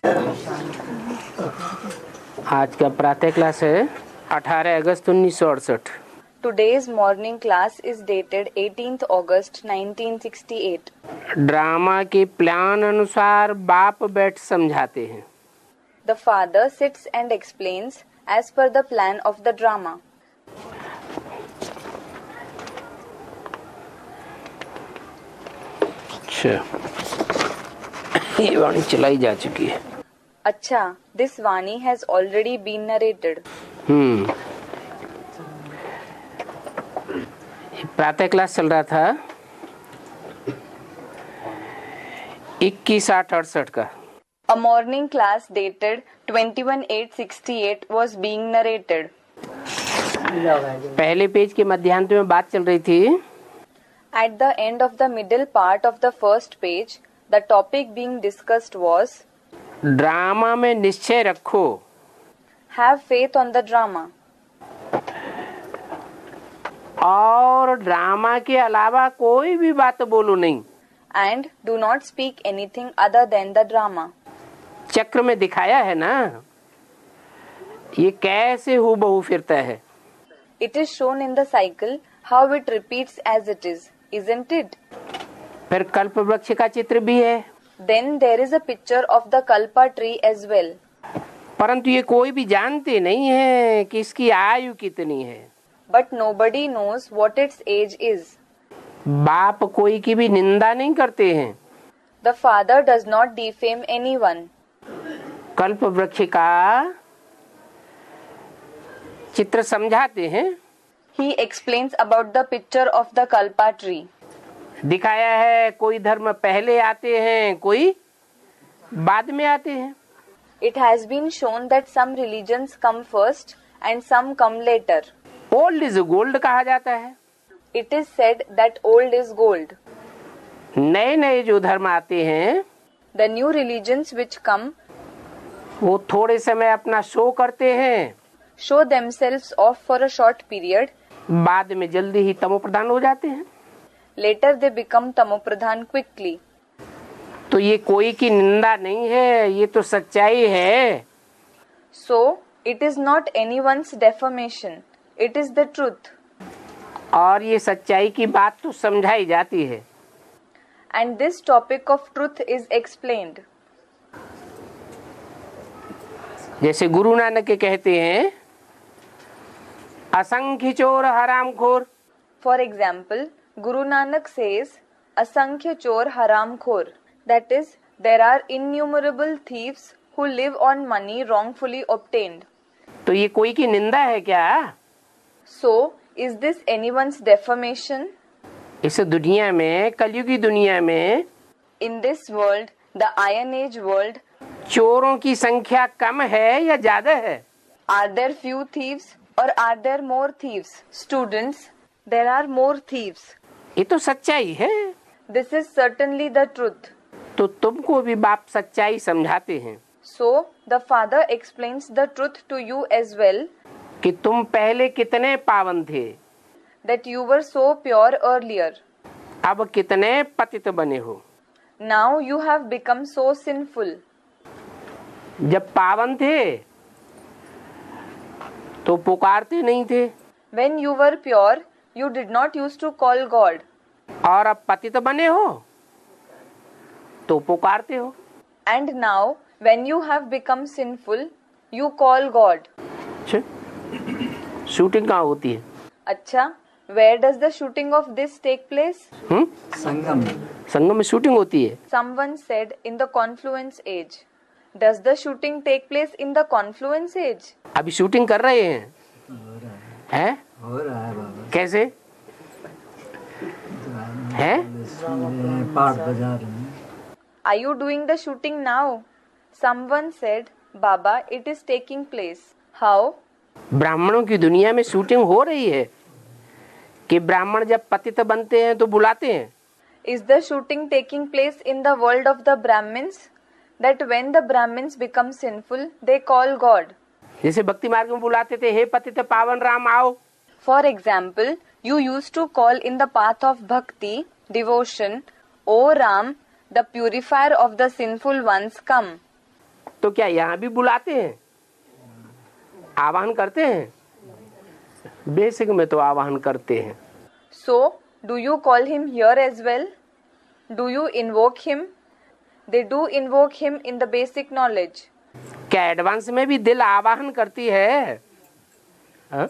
आज का प्रातः क्लास है 18 अगस्त 1968। Today's morning class is dated 18th August 1968. Drama के प्लान अनुसार बाप बैठ समझाते हैं। The father sits and explains as per the plan of the drama. अच्छा, ये वाणी चलाई जा चुकी है। अच्छा, this Vani has already been narrated. प्रातः क्लास चल रहा था 21/8/68 का। A morning class dated 21/8/68 was being narrated. पहले पेज के मध्यांत में बात चल रही थी। At the end of the middle part of the first page, the topic being discussed was drama में निश्चय रखो। Have faith on the drama. और ड्रामा के अलावा कोई भी बात बोलो नहीं। And do not speak anything other than the drama. चक्र में दिखाया है ना, ये कैसे हूबहू फिरता है। It is shown in the cycle how it repeats as it is, isn't it? फिर कल्प वृक्ष का चित्र भी है। Then there is a picture of the kalpa tree as well. परंतु ये कोई भी जानते नहीं है कि इसकी आयु कितनी है। But nobody knows what its age is. बाप कोई की भी निंदा नहीं करते हैं। The father does not defame anyone. कल्प वृक्ष का चित्र समझाते हैं। He explains about the picture of the kalpa tree. दिखाया है कोई धर्म पहले आते हैं, कोई बाद में आते हैं। It has been shown that some religions come first and some come later. Old is gold कहा जाता है। It is said that old is gold. नए नए जो धर्म आते हैं, The new religions which come वो थोड़े समय अपना शो करते हैं, show themselves off for a short period. बाद में जल्दी ही तमोप्रधान हो जाते हैं। Later they become tamopradhan quickly. तो ये कोई की निंदा नहीं है, ये तो सच्चाई है। So it is not anyone's defamation. It is the truth. और ये सच्चाई की बात तो समझाई जाती है। And this topic of truth is explained. जैसे गुरु नानक के कहते हैं, असंख्य चोर हरामखोर। For example, Guru Nanak says, Asankhya chor haram khor. That is, there are innumerable thieves who live on money wrongfully obtained. तो ये कोई की निंदा है क्या? So, is this anyone's defamation? इस दुनिया में, कलयुगी दुनिया में, In this world, the Iron Age world, चोरों की संख्या कम है या ज्यादा है? are there few thieves or are there more thieves? Students, there are more thieves. ये तो सच्चाई है। This is certainly the truth. तो तुमको भी बाप सच्चाई समझाते हैं। So, the father explains the truth to you as well. कि तुम पहले कितने पावन थे, That you were so pure earlier. अब कितने पतित बने हो। Now you have become so sinful. जब पावन थे तो पुकारते नहीं थे, When you were pure, you did not used to call God. और अब पतित बने हो तो पुकारते हो। And now, when you have become sinful, you call God. अच्छा, शूटिंग कहाँ होती है? अच्छा, where does the shooting of this take place? संगम में शूटिंग होती है। Someone said in the confluence age. Does the shooting take place in the confluence age? अभी shooting कर रहे हैं। हैं? हो रहा है बाबा। कैसे है? पाठ बजा रहे हैं। Are you doing the shooting now? Someone said, Baba, it is taking place. How? ब्राह्मणों की दुनिया में शूटिंग हो रही है कि ब्राह्मण जब पतित बनते हैं तो बुलाते हैं। Is the shooting taking place in the world of the Brahmins? That when the Brahmins become sinful, they call God. जैसे भक्ति मार्ग में बुलाते थे, हे पतित पावन राम आओ। For example, you used to call in the path of bhakti, devotion, O Ram, the purifier of the sinful ones, come. तो क्या यहाँ भी बुलाते हैं, आवाहन करते हैं? बेसिक में तो आवाहन करते हैं। So, do you call him here as well? Do you invoke him? They do invoke him in the basic knowledge. क्या एडवांस में भी दिल आवाहन करती है? हाँ?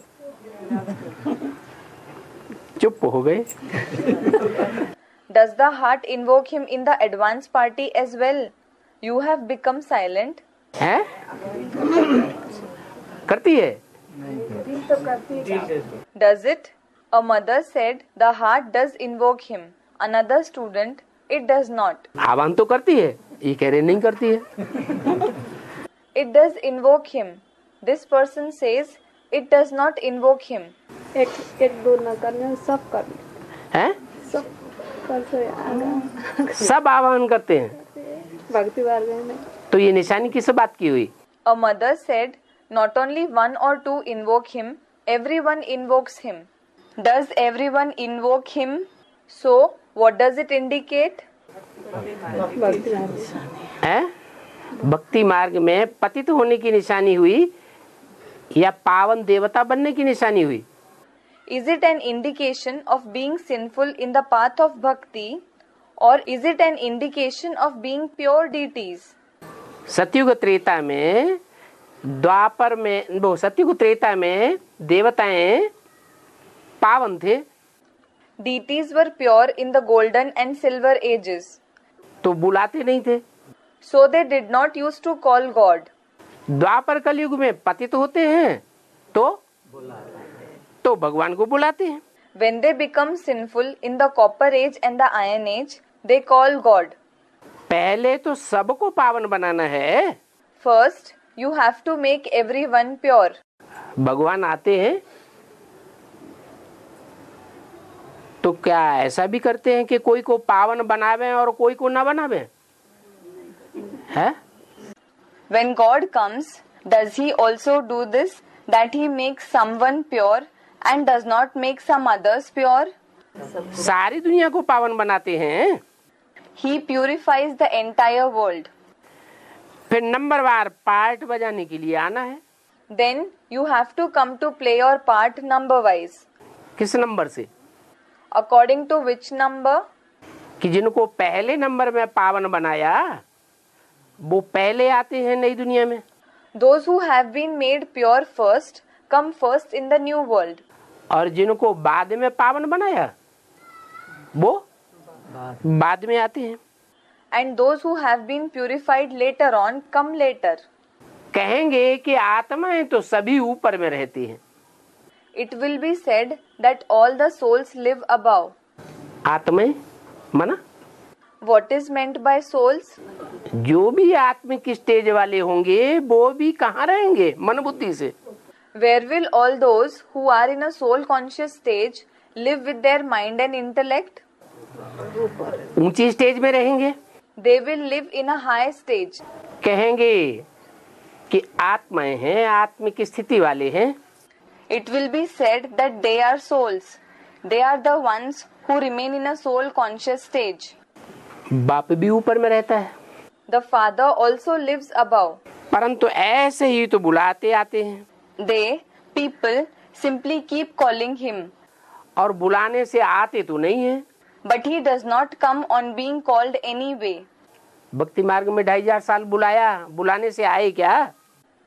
चुप हो गए। Does the heart invoke him in the advance party as well? You have become silent. है? करती है? Does it? A mother said the heart does invoke him. Another student, it does not. आवाहन तो करती है, ये कह रहे नहीं करती है। It does invoke him. This person says it does not invoke him. एक दो न करने सब कर हैं? सब कर सब आवाहन करते हैं। भक्ति मार्ग में। तो ये निशानी किस बात की हुई? A mother said not only one or two invoke him, everyone invokes him. Does everyone invoke him? So, what does it indicate? भक्ति मार्ग। हैं? भक्ति मार्ग में पतित होने की निशानी हुई या पावन देवता बनने की निशानी हुई? Is it an indication of being sinful in the path of bhakti, or is it an indication of being pure deities? सतयुग त्रेता में, द्वापर में, वो सतयुग त्रेता में देवताएं पावन थे। Deities were pure in the golden and silver ages. तो बुलाते नहीं थे। So they did not used to call God. द्वापर कलयुग में पतित होते हैं तो भगवान को बुलाते हैं। When they become sinful in the copper age and the iron age, they call God. पहले तो सबको पावन बनाना है। First, you have to make everyone pure. भगवान आते हैं तो क्या ऐसा भी करते हैं कि कोई को पावन बनावे और कोई को ना बनावे? है? When God comes, does he also do this, that he makes someone pure and does not make some others pure? सारी दुनिया को पावन बनाते हैं। He purifies the entire world. फिर नंबरवार पार्ट बजाने के लिए आना है। Then you have to come to play your part number wise. किस नंबर से? According to which number? कि जिनको पहले नंबर में पावन बनाया वो पहले आते हैं नई दुनिया में। Those who have been made pure first come first in the new world. और जिनको बाद में पावन बनाया वो बाद में आते हैं। And those who have been purified later on come later. कहेंगे कि आत्माएं तो सभी ऊपर में रहती हैं। It will be said that all the souls live above. आत्माएं माना What is meant by souls? जो भी आत्मिक स्टेज वाले होंगे वो भी कहाँ रहेंगे? मन बुद्धि से। Where will all those who are in a soul conscious stage live with their mind and intellect? ऊंची स्टेज में रहेंगे। They will live in a high stage. कहेंगे कि आत्माएं हैं, आत्मिक स्थिति वाले हैं। It will be said that they are souls. They are the ones who remain in a soul conscious stage. बाप भी ऊपर में रहता है। The Father also lives above. परंतु ऐसे ही तो बुलाते आते हैं। They, people, simply keep calling him. और बुलाने से आते तो नहीं है। But he does not come on being called anyway. भक्ति मार्ग में 2500 साल बुलाया, बुलाने से आए क्या?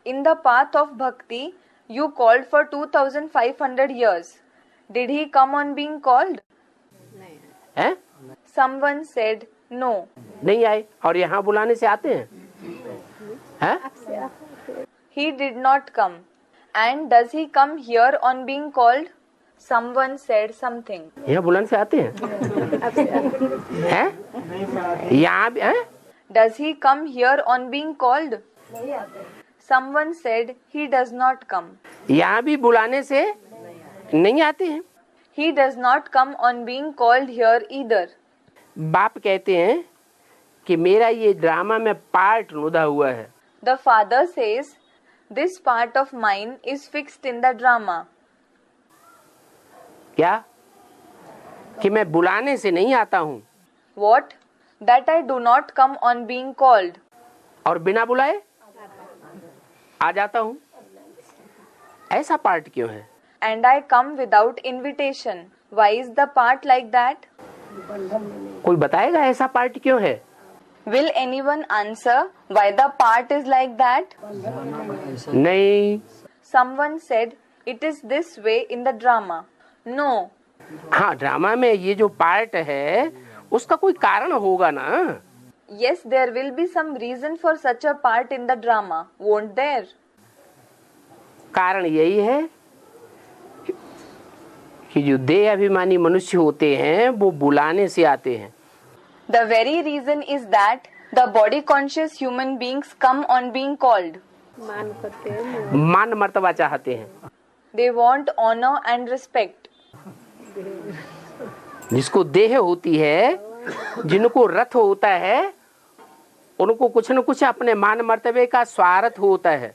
In the path of bhakti, you called for 2500 years. Did he come on being called? हैं? Someone said no. नहीं आए। और यहाँ बुलाने से आते हैं? हैं? He did not come. And does he come here on being called? Someone said something. यहाँ बुलाने से आते हैं? हैं? यहाँ भी हैं? Does he come here on being called? Someone said he does not come. यहाँ भी बुलाने से नहीं आते हैं। He does not come on being called here either. बाप कहते हैं कि मेरा ये ड्रामा में पार्ट नुदा हुआ है। The father says, this part of mine is fixed in the drama. क्या? कि मैं बुलाने से नहीं आता हूँ। What? That I do not come on being called. और बिना बुलाए आ जाता हूँ, ऐसा पार्ट क्यों है? And I come without invitation. Why is the part like that? कोई बताएगा ऐसा पार्ट क्यों है? Will anyone answer why the part is like that? नहीं। Someone said it is this way in the drama. No. हाँ, drama में ये जो पार्ट है उसका कोई कारण होगा ना। Yes, there will be some reason for such a part in the drama, won't there? कारण यही है कि जो देह अभिमानी मनुष्य होते हैं वो बुलाने से आते हैं। The very reason is that the body conscious human beings come on being called. मान करते हैं, मान मर्तबा चाहते हैं। They want honor and respect. जिसको देह होती है, जिनको रथ होता है, उनको कुछ न कुछ अपने मान मर्तबे का स्वार्थ होता है।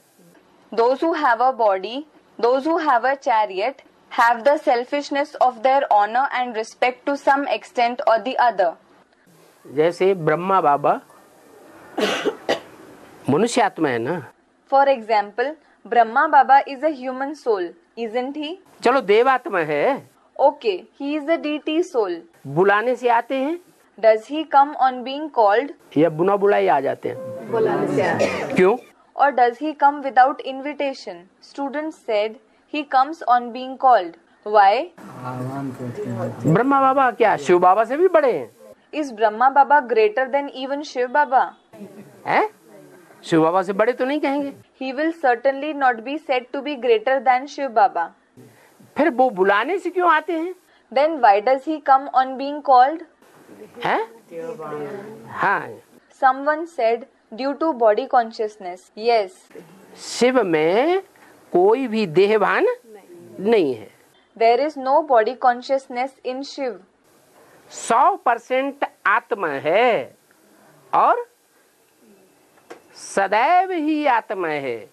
Those who have a body, those who have a chariot, have the selfishness of their honor and respect to some extent or the other. जैसे ब्रह्मा बाबा मनुष्य आत्मा है ना। For example, Brahma Baba is a human soul, isn't he? चलो देवात्मा है, Okay, he is a deity soul. बुलाने से आते हैं Does he come on being called, या बुना बुलाई आ जाते हैं? बुलाने से आते हैं। क्यों? or does he come without invitation? Students said he comes on being called. Why? आह्वान करते हैं। ब्रह्मा बाबा क्या शिव बाबा से भी बड़े हैं? Is Brahma Baba greater than even Shiv Baba? हैं? शिव बाबा से बड़े तो नहीं कहेंगे। He will certainly not be said to be greater than Shiv Baba. फिर वो बुलाने से क्यों आते हैं? Then why does he come on being called? हैं? हाँ, Someone said due to body consciousnn. Yes. Shiv में कोई भी देहभान नहीं है। There is no body consciousness in Shiv. 100% आत्मा है और सदैव ही आत्मा है।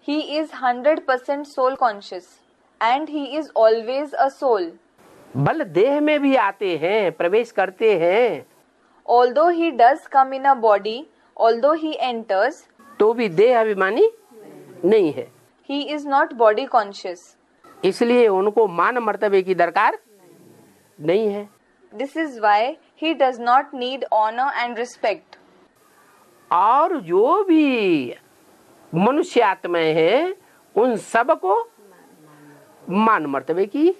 He is 100% soul conscious and he is always a soul. बल देह में भी आते हैं, प्रवेश करते हैं, Although he does come in a body, although he enters, तो भी देह अभिमानी नहीं है। he is not body conscious. इसलिए उनको मान मर्तबे की दरकार नहीं है। This is why he does not need honor and respect. और जो भी मनुष्य आत्माएं हैं उन सब को मान मर्तबे की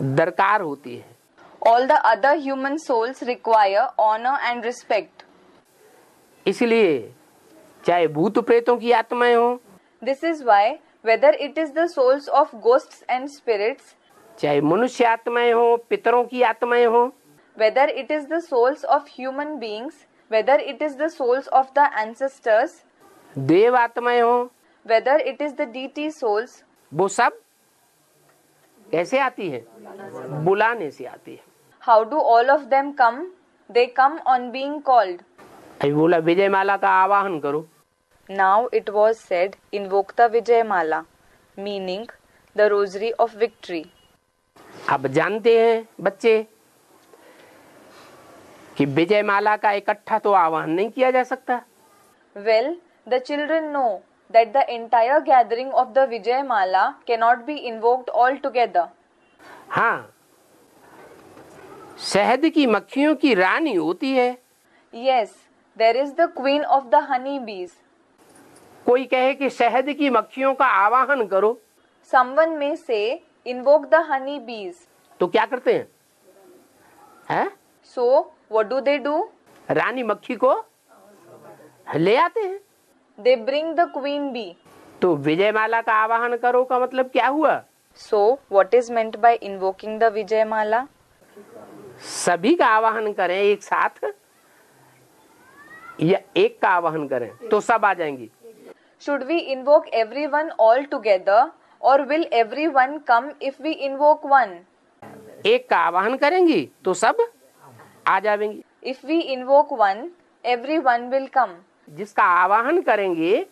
दरकार होती है। All the other human souls require honor and respect. इसलिए चाहे भूत प्रेतों की आत्माएं हो, This is why whether it is the souls of ghosts and spirits, चाहे मनुष्य आत्माएं हो, पितरों की आत्माएं हो, whether it is the souls of human beings, whether it is the souls of the ancestors, देव आत्माएं हो, whether it is the deity souls, वो सब कैसे आती है? बुलाने से आती है। how do all of them come? They come on being called. अभी बोला विजय माला का आवाहन करो। Now it was said, invoke the Vijayamala, meaning the rosary of victory. अब जानते हैं बच्चे कि विजय माला का इकट्ठा तो आवाहन नहीं किया जा सकता। Well, the children know that the entire gathering of the Vijayamala cannot be invoked all together. हाँ, शहद की मक्खियों की रानी होती है। Yes, there is the queen of the honeybees. कोई कहे कि शहद की मक्खियों का आवाहन करो, Someone may say, invoke the honeybees. तो क्या करते हैं? हैं? So, what do? रानी मक्खी को ले आते हैं। They bring the queen bee. तो विजय माला का आवाहन करो का मतलब क्या हुआ? So, what is meant by invoking the Vijayamala? सभी का आवाहन करें एक साथ या एक का आवाहन करें तो सब आ जाएंगी। Should we invoke everyone all together, or will everyone come if we invoke one? एक का आवाहन करेंगी तो सब आ जाएंगी। If we invoke one, everyone will come. जिसका आवाहन करेंगे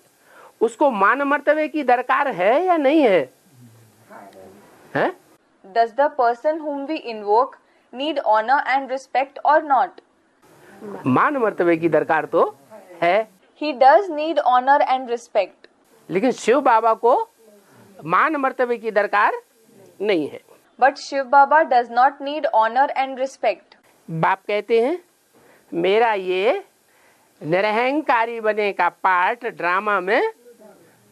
उसको मान मर्तबे की दरकार है या नहीं है? हैं? Does the person whom we invoke need honor and respect or not? मान मर्तबे की दरकार तो है। He does need honor and respect. लेकिन शिव बाबा को मान मर्तबे की दरकार नहीं है। But Shiv Baba does not need honor and respect. बाप कहते हैं मेरा ये निरहंकारी बने का पार्ट ड्रामा में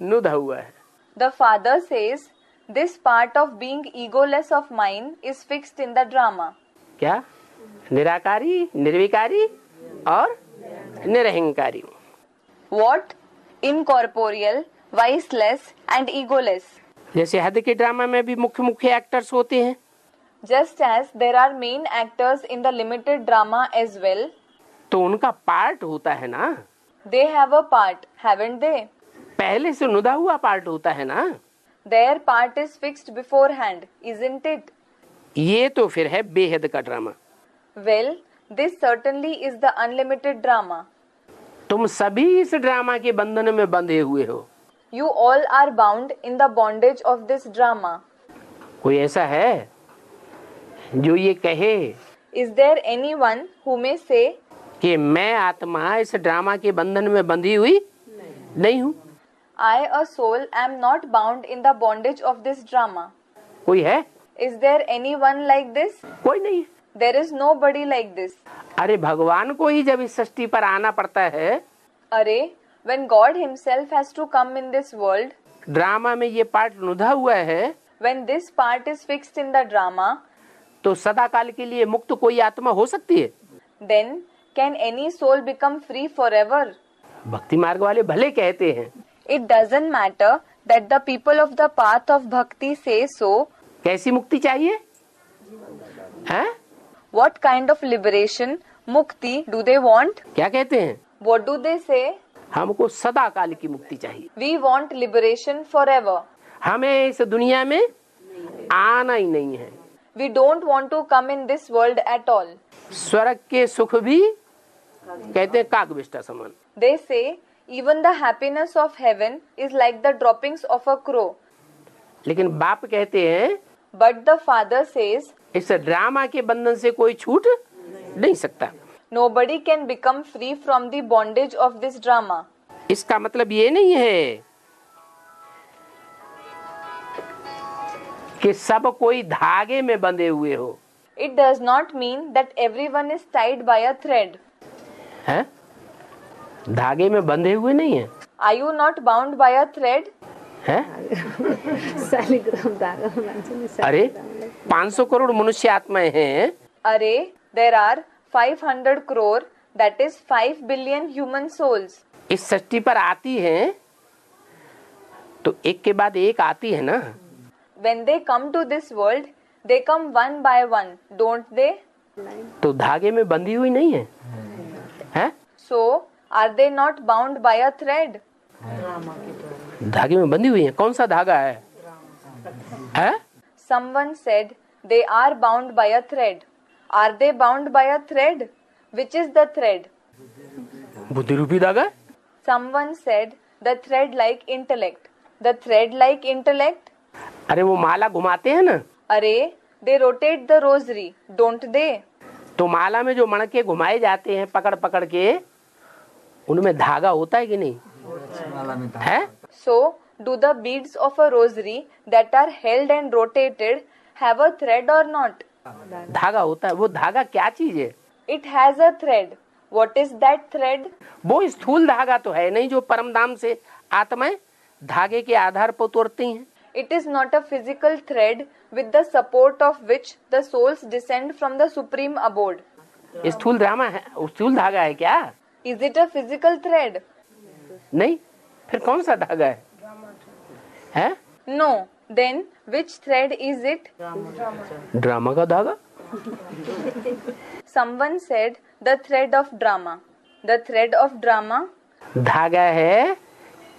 नुदा हुआ है। The father says, this part of being egoless of mine is fixed in the drama. क्या? निराकारी, निर्विकारी और निरहंकारी। What? Incorporeal, viceless and egoless. जैसे हद के ड्रामा में भी मुख्य मुख्य एक्टर्स होते हैं, Just as there are main actors in the limited drama as well, तो उनका पार्ट होता है ना, they have a part, haven't they? पहले से नुदा हुआ पार्ट होता है ना। Their part is fixed beforehand, isn't it? ये तो फिर है बेहद का drama. Well, this certainly is the unlimited drama. तुम सभी इस ड्रामा के बंधन में बंधे हुए हो। You all are bound in the bondage of this drama. कोई ऐसा है जो ये कहे Is there anyone who may say, कि मैं आत्मा इस ड्रामा के बंधन में बंधी हुई नहीं हूँ? I, a soul, am not bound in the bondage of this drama? कोई है? Is there anyone like this? कोई नहीं है। There is nobody like this. अरे भगवान को ही जब इस सृष्टि पर आना पड़ता है, Array, when God himself has to come in this world, drama में ये पार्ट नुदा हुआ है, when this part is fixed in the drama, तो सदा काल के लिए मुक्त कोई आत्मा हो सकती है? then can any soul become free forever? भक्ति मार्ग वाले भले कहते हैं, It doesn't matter that the people of the path of bhakti say so. कैसी मुक्ति चाहिए? हैं? What kind of liberation, mukti, do they want? क्या कहते हैं? What do they say? हमको सदा काल की मुक्ति चाहिए। We want liberation forever. हमें इस दुनिया में आना ही नहीं है। We don't want to come in this world at all. स्वर्ग के सुख भी कहते हैं कागविष्टा समान। They say even the happiness of heaven is like the droppings of a crow. लेकिन बाप कहते हैं But the father says इस ड्रामा के बंधन से कोई छूट नहीं सकता। nobody can become free from the bondage of this drama. इसका मतलब ये नहीं है कि सब कोई धागे में बंधे हुए हो। It does not mean that everyone is tied by a thread. हैं? धागे में बंधे हुए नहीं है। Are you not bound by a thread? हैं? शालिग्राम धागा भन्छ नि अरे 500 करोड़ मनुष्य आत्माएं हैं, Array, there are 500 crore, that is 5 billion human souls. इस सृष्टि पर आती हैं तो एक के बाद एक आती है ना। When they come to this world, they come one by one, don't they? तो धागे में बंधी हुई नहीं है, हैं? So, are they not bound by a thread? धागे में बंधी हुई है। कौन सा धागा है? हैं? Someone said they are bound by a thread. Are they bound by a thread? Which is the thread? बुद्धि रूपी धागा। Someone said the thread like intellect. The thread like intellect? अरे वो माला घुमाते हैं ना, Array, they rotate the rosary, don't they? तो माला में जो मणके घुमाए जाते हैं पकड़ पकड़ के, उनमें धागा होता है कि नहीं? है? So, do the beads of a rosary that are held and rotated have a thread or not? धागा होता है। वो धागा क्या चीज है? It has a thread. What is that thread? वो स्थूल धागा तो है नहीं जो परम धाम से आत्माएं धागे के आधार पर उतरती हैं। It is not a physical thread with the support of which the souls descend from the supreme abode. स्थूल ड्रामा है, स्थूल धागा है क्या? Is it a physical thread? नहीं, फिर कौन सा धागा है? हैं? No. Then which thread is it? Drama का धागा। Someone said the thread of drama. The thread of drama? धागा है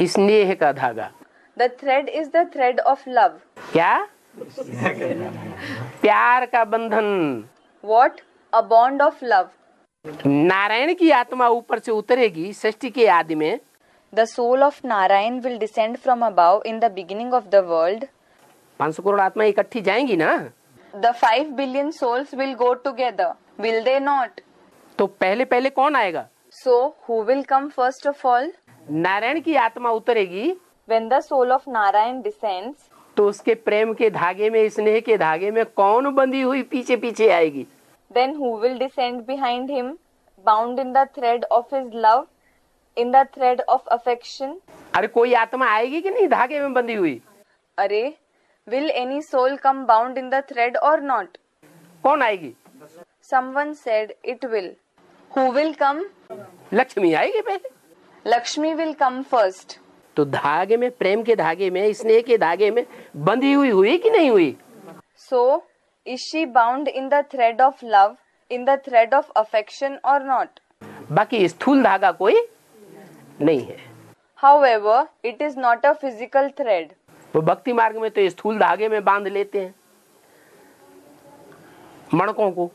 स्नेह का धागा। The thread is the thread of love. क्या? प्यार का बंधन। What? A bond of love. Narayan की आत्मा ऊपर से उतरेगी सृष्टि के आदि में। The soul of Narayan will descend from above in the beginning of the world. 500 crore आत्मा इकट्ठी जाएंगी ना, The 5 billion souls will go together. Will they not? तो पहले पहले कौन आएगा? So, who will come first of all? Narayan की आत्मा उतरेगी, When the soul of Narayan descends, तो उसके प्रेम के धागे में, स्नेह के धागे में कौन बंधी हुई पीछे पीछे आएगी? then who will descend behind him, bound in the thread of his love, in the thread of affection? अरे कोई आत्मा आएगी कि नहीं धागे में बंधी हुई? अरे, will any soul come bound in the thread or not? कौन आएगी? Someone said it will. Who will come? Lakshmi आएगी पहले। Lakshmi will come first. तो धागे में, प्रेम के धागे में, स्नेह के धागे में बंधी हुई कि नहीं हुई? So, is she bound in the thread of love, in the thread of affection or not? बाकी स्थूल धागा कोई नहीं है। However, it is not a physical thread. वो भक्ति मार्ग में तो स्थूल धागे में बांध लेते हैं मणकों को।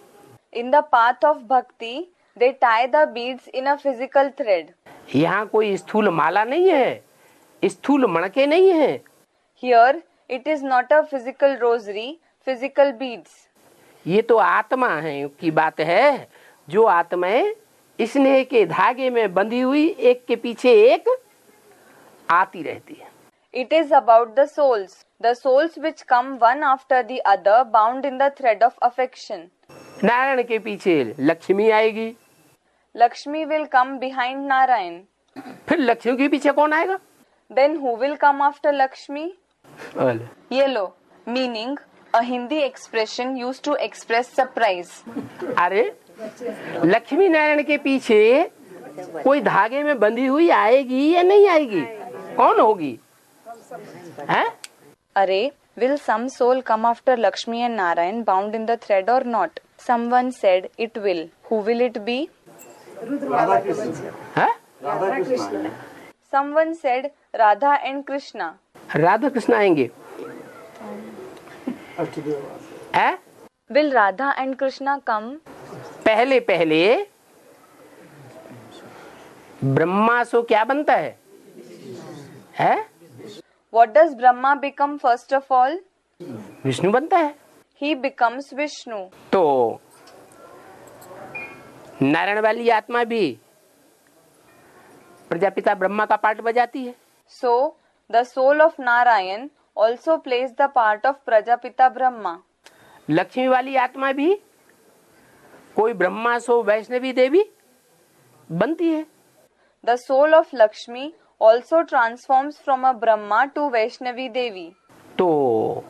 In the path of bhakti, they tie the beads in a physical thread. यहाँ कोई स्थूल माला नहीं है, स्थूल मणके नहीं है। Here, it is not a physical rosary, physical beads. ये तो आत्मा है की बात है, जो आत्माएं स्नेह के धागे में बंधी हुई एक के पीछे एक आती रहती है। It is about the souls which come one after the other, bound in the thread of affection. Narayan के पीछे लक्ष्मी आएगी, Lakshmi will come behind Narayan. फिर लक्ष्मी के पीछे कौन आएगा? Then who will come after Lakshmi? अले, Yellow, meaning a Hindi expression used to express surprise. अरे लक्ष्मी नारायण के पीछे कोई धागे में बंधी हुई आएगी या नहीं आएगी? कौन होगी? हैं? Array, will some soul come after Lakshmi and Narayan bound in the thread or not? Someone said it will. Who will it be? हैं? Someone said Radha and Krishna. Radha Krishna आएंगे। हैं? Will Radha and Krishna come? पहले पहले ब्रह्मा सो क्या बनता है? हैं? What does Brahma become first of all? Vishnu बनता है। He becomes Vishnu. तो नारायण वाली आत्मा भी प्रजापिता ब्रह्मा का पार्ट बजाती है। So, the soul of Narayan also plays the part of Prajapita Brahma. Lakshmi वाली आत्मा भी कोई ब्रह्मा सो वैष्णवी देवी बनती है। The soul of Lakshmi also transforms from a Brahma to Vaishnavi Devi. तो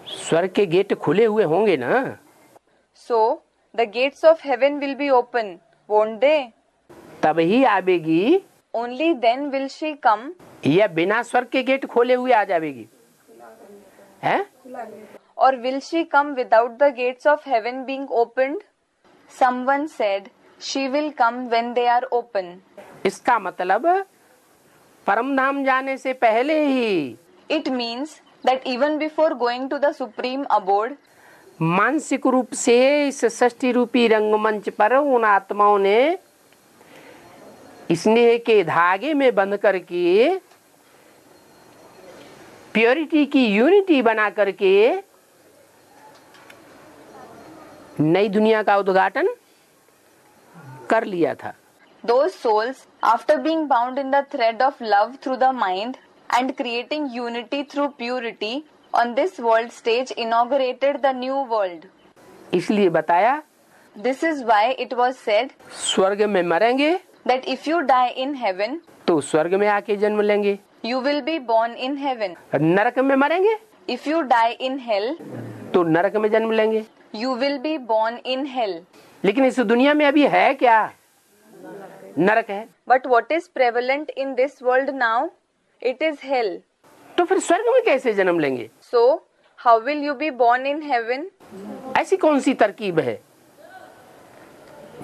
स्वर्ग के गेट खुले हुए होंगे ना? So, the gates of heaven will be open, won't they? तब ही आवेगी, Only then will she come, या बिना स्वर्ग के गेट खोले हुए आ जाएगी? हैं? or will she come without the gates of heaven being opened? Someone said, she will come when they are open. इसका मतलब परम धाम जाने से पहले ही It means that even before going to the supreme abode, मानसिक रूप से इस षष्ठी रूपी रंगमंच पर उन आत्माओं ने स्नेह के धागे में बंध करके प्योरिटी की यूनिटी बना करके नई दुनिया का उद्घाटन कर लिया था। those souls, after being bound in the thread of love through the mind and creating unity through purity, on this world stage inaugurated the new world. इसलिए बताया This is why it was said स्वर्ग में मरेंगे that if you die in heaven, तो स्वर्ग में आके जन्म लेंगे, you will be born in heaven. नरक में मरेंगे If you die in hell, तो नरक में जन्म लेंगे। you will be born in hell. लेकिन इस दुनिया में अभी है क्या? नरक है। But what is prevalent in this world now? It is hell. तो फिर स्वर्ग में कैसे जन्म लेंगे? So, how will you be born in heaven? ऐसी कौन सी तरकीब है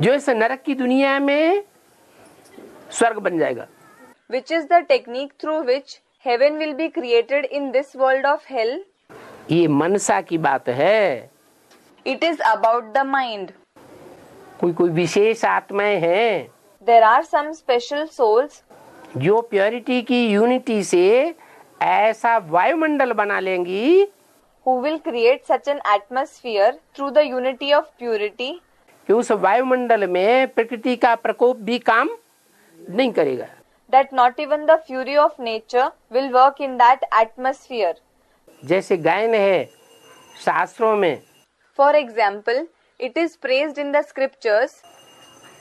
जो इस नरक की दुनिया में स्वर्ग बन जाएगा? Which is the technique through which heaven will be created in this world of hell? ये मनसा की बात है। It is about the mind. कोई विशेष आत्माएं हैं There are some special souls जो प्योरिटी की यूनिटी से ऐसा वायुमंडल बना लेंगी who will create such an atmosphere through the unity of purity कि उस वायुमंडल में प्रकृति का प्रकोप भी काम नहीं करेगा। that not even the fury of nature will work in that atmosphere. जैसे गायन है शास्त्रों में For example, it is praised in the scriptures,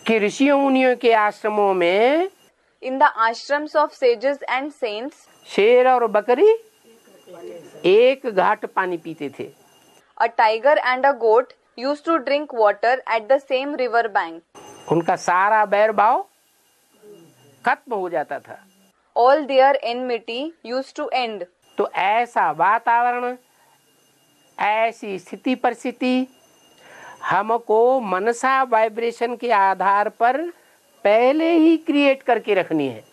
कि ऋषियों मुनियों के आश्रमों में in the ashrams of sages and saints, शेर और बकरी एक घाट पानी पीते थे. a tiger and a goat used to drink water at the same river bank. उनका सारा बैर भाव खत्म हो जाता था. All their enmity used to end. तो ऐसा वातावरण, ऐसी स्थिति परिस्थिति हमको मनसा वाइब्रेशन के आधार पर पहले ही क्रिएट करके रखनी है.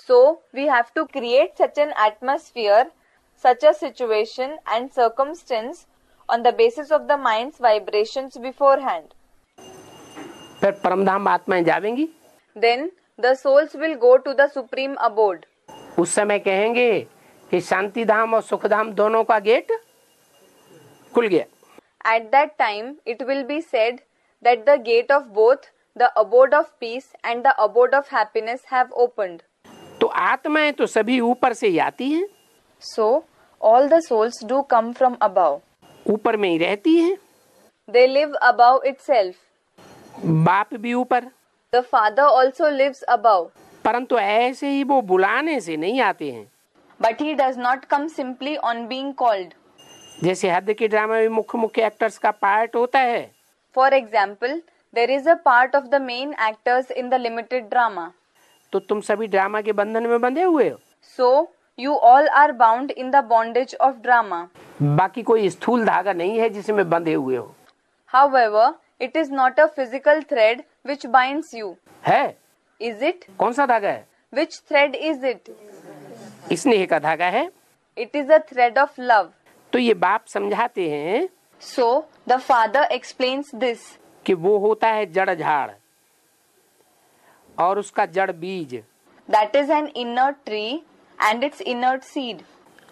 So, we have to create such an atmosphere, such a situation and circumstance on the basis of the mind's vibrations beforehand. फिर परमधाम आत्माएं जावेंगी. Then, the souls will go to the supreme abode. उस समय कहेंगे कि शांति धाम और सुख धाम दोनों का गेट खुल गया. At that time, it will be said that the gate of both the abode of peace and the abode of happiness have opened. तो आत्माएं तो सभी ऊपर से ही आती हैं, So, all the souls do come from above. ऊपर में ही रहती हैं. They live above itself. बाप भी ऊपर, The Father also lives above. परंतु ऐसे ही वो बुलाने से नहीं आते हैं. But he does not come simply on being called. जैसे हद के ड्रामा में मुख्य मुख्य एक्टर्स का पार्ट होता है, For example, there is a part of the main actors in the limited drama. तो तुम सभी ड्रामा के बंधन में बंधे हुए हो. So, you all are bound in the bondage of drama. बाकी कोई स्थूल धागा नहीं है जिसमें बंधे हुए हो. However, it is not a physical thread which binds you. है? Is it? कौन सा धागा है? Which thread is it? स्नेह का धागा है. It is a thread of love. तो ये बाप समझाते हैं So, the Father explains this. कि वो होता है जड़ झाड़ और उसका जड़ बीज. That is an inert tree and its inert seed.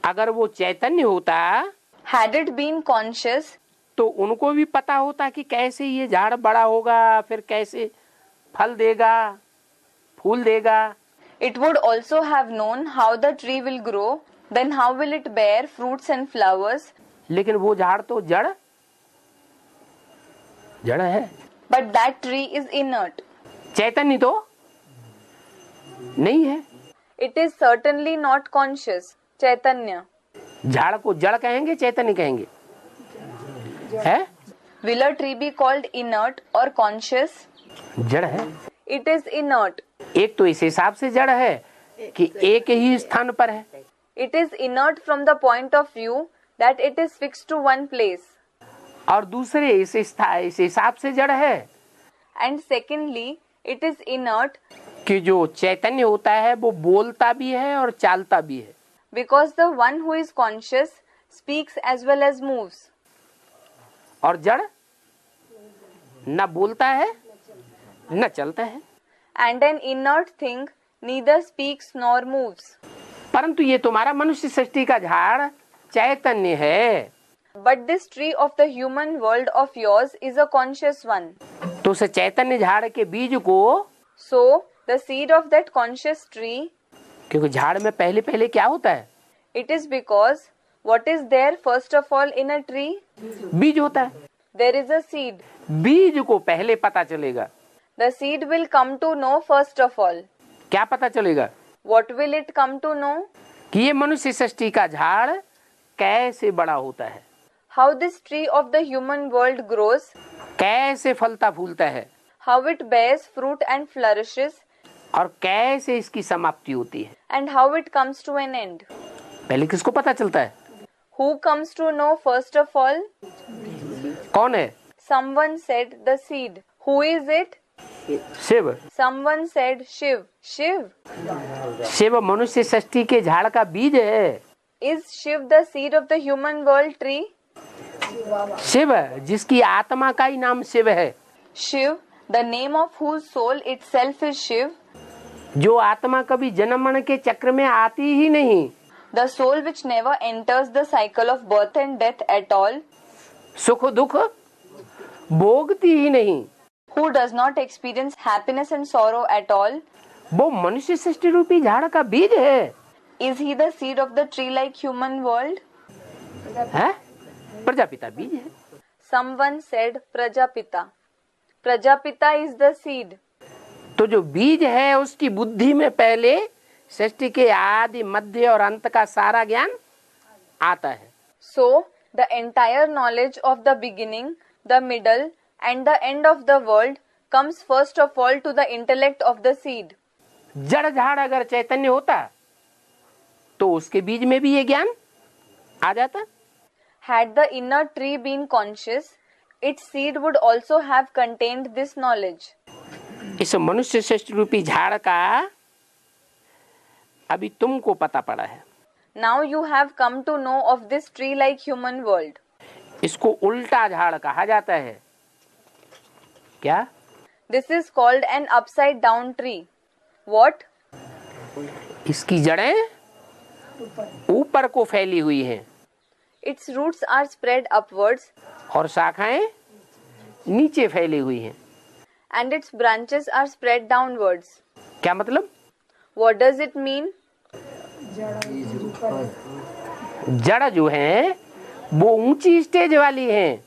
अगर वो चैतन्य होता Had it been conscious, तो उनको भी पता होता कि कैसे ये झाड़ बड़ा होगा, फिर कैसे फल देगा, फूल देगा. it would also have known how the tree will grow, then how will it bear fruits and flowers. लेकिन वो झाड़ तो जड़ है. But that tree is inert. चैतन्य तो नहीं है. It is certainly not conscious. Chaitanya. झाड़ को जड़ कहेंगे, चैतन्य कहेंगे? है? Will a tree be called inert or conscious? जड़ है. It is inert. एक तो इस हिसाब से जड़ है कि एक ही स्थान पर है, It is inert from the point of view that it is fixed to one place. और दूसरे इस हिसाब से जड़ है And secondly, it is inert कि जो चैतन्य होता है वो बोलता भी है और चालता भी है. because the one who is conscious speaks as well as moves. और जड़ न बोलता है न चलता है. And an inert thing neither speaks nor moves. परंतु ये तुम्हारा मनुष्य सृष्टि का झाड़ चैतन्य है. But this tree of the human world of yours is a conscious one. तो उस चैतन्य झाड़ के बीज को, So, the seed of that conscious tree, क्योंकि झाड़ में पहले पहले क्या होता है? it is because what is there first of all in a tree? बीज होता है. There is a seed. बीज को पहले पता चलेगा. The seed will come to know first of all. क्या पता चलेगा? What will it come to know? कि ये मनुष्य सृष्टि का झाड़ कैसे बड़ा होता है, How this tree of the human world grows, कैसे फलता फूलता है, how it bears fruit and flourishes, और कैसे इसकी समाप्ति होती है. and how it comes to an end. पहले किसको पता चलता है? Who comes to know first of all? कौन है? Someone said the seed. Who is it? Shiv. Someone said Shiv. Shiv. Shiv मनुष्य सृष्टि के झाड़ का बीज है. Is Shiv the seed of the human world tree? Shiv जिसकी आत्मा का ही नाम शिव है, Shiv, the name of whose soul itself is Shiv, जो आत्मा कभी जन्म मरण के चक्र में आती ही नहीं, the soul which never enters the cycle of birth and death at all, सुख दुख भोगती ही नहीं, who does not experience happiness and sorrow at all, वो मनुष्य सृष्टि रूपी झाड़ का बीज है। Is he the seed of the tree-like human world? है प्रजापिता बीज है। Someone said Prajapita. Prajapita is the seed. तो जो बीज है उसकी बुद्धि में पहले सृष्टि के आदि मध्य और अंत का सारा ज्ञान आता है। So, the entire knowledge of the beginning, the middle, and the end of the world comes first of all to the intellect of the seed. जड़ झाड़ अगर चैतन्य होता तो उसके बीज में भी ये ज्ञान आ जाता। Had the inner tree been conscious, its seed would also have contained this knowledge. इस मनुष्य सृष्टि रूपी झाड़ का अभी तुमको पता पड़ा है। Now you have come to know of this tree-like human world. इसको उल्टा झाड़ कहा जाता है। क्या? This is called an upside down tree. What? इसकी जड़ें ऊपर को फैली हुई हैं Its roots are spread upwards और शाखाएं नीचे फैली हुई हैं। and its branches are spread downwards. क्या मतलब? What does it mean? जड़ जो है वो ऊंची स्टेज वाली हैं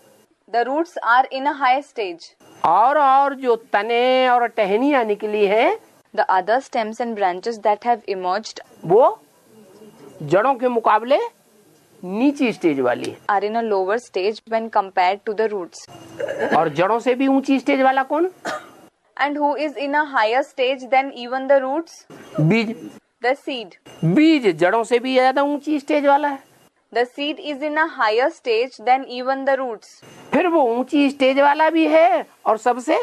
The roots are in a high stage. और जो तने और टहनियां निकली हैं The other stems and branches that have emerged वो जड़ों के मुकाबले नीची स्टेज वाली है। are in a lower stage when compared to the roots. और जड़ों से भी ऊंची स्टेज वाला कौन? And who is in a higher stage than even the roots? बीज। The seed. बीज जड़ों से भी ज्यादा ऊंची स्टेज वाला है। The seed is in a higher stage than even the roots. फिर वो ऊंची स्टेज वाला भी है और सबसे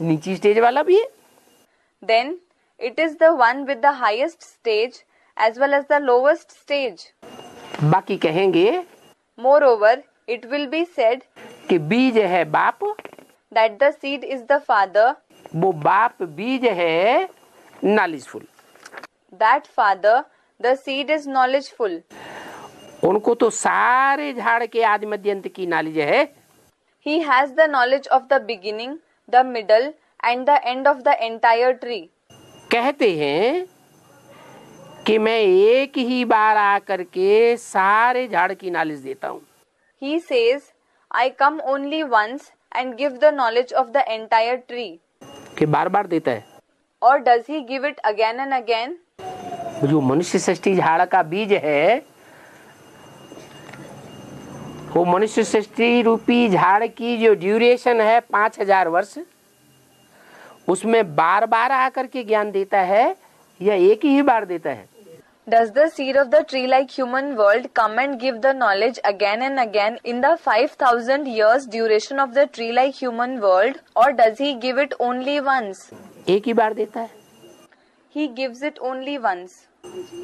नीची स्टेज वाला भी है। Then it is the one with the highest stage as well as the lowest stage. बाकी कहेंगे Moreover, it will be said कि बीज है बाप, that the seed is the father, वो बाप बीज है knowledgeful. that father, the seed is knowledgeful. उनको तो सारे झाड़ के आदि मध्य अंत की नॉलेज है। He has the knowledge of the beginning, the middle, and the end of the entire tree. कहते हैं कि मैं एक ही बार आकर के सारे झाड़ की नॉलेज देता हूँ। He says, I come only once and give the knowledge of the entire tree. कि बार बार देता है। Or does he give it again and again? जो मनुष्य सृष्टि झाड़ का बीज है वो मनुष्य सृष्टि रूपी झाड़ की जो ड्यूरेशन है 5000 वर्ष, उसमें बार बार आकर के ज्ञान देता है या एक ही बार देता है? Does the seed of the tree-like human world come and give the knowledge again and again in the 5000 years duration of the tree-like human world, or does he give it only once? एक ही बार देता है। He gives it only once.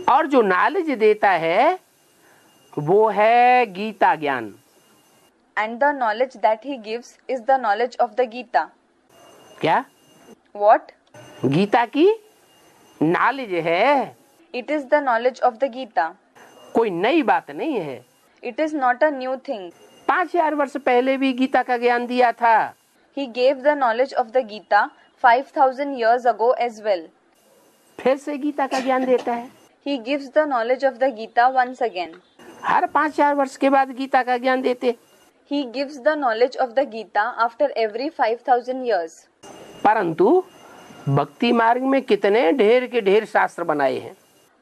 और जो knowledge देता है वो है गीता ज्ञान। And the knowledge that he gives is the knowledge of the Gita. क्या? What? गीता की नॉलेज है, It is the knowledge of the Gita. कोई नई बात नहीं है। It is not a new thing. 5000 वर्ष पहले भी गीता का ज्ञान दिया था। He gave the knowledge of the Gita 5000 years ago as well. फिर से गीता का ज्ञान देता है। He gives the knowledge of the Gita once again. हर 5000 वर्ष के बाद गीता का ज्ञान देते। He gives the knowledge of the Gita after every 5000 years. परंतु भक्ति मार्ग में कितने ढेर के ढेर शास्त्र बनाए हैं।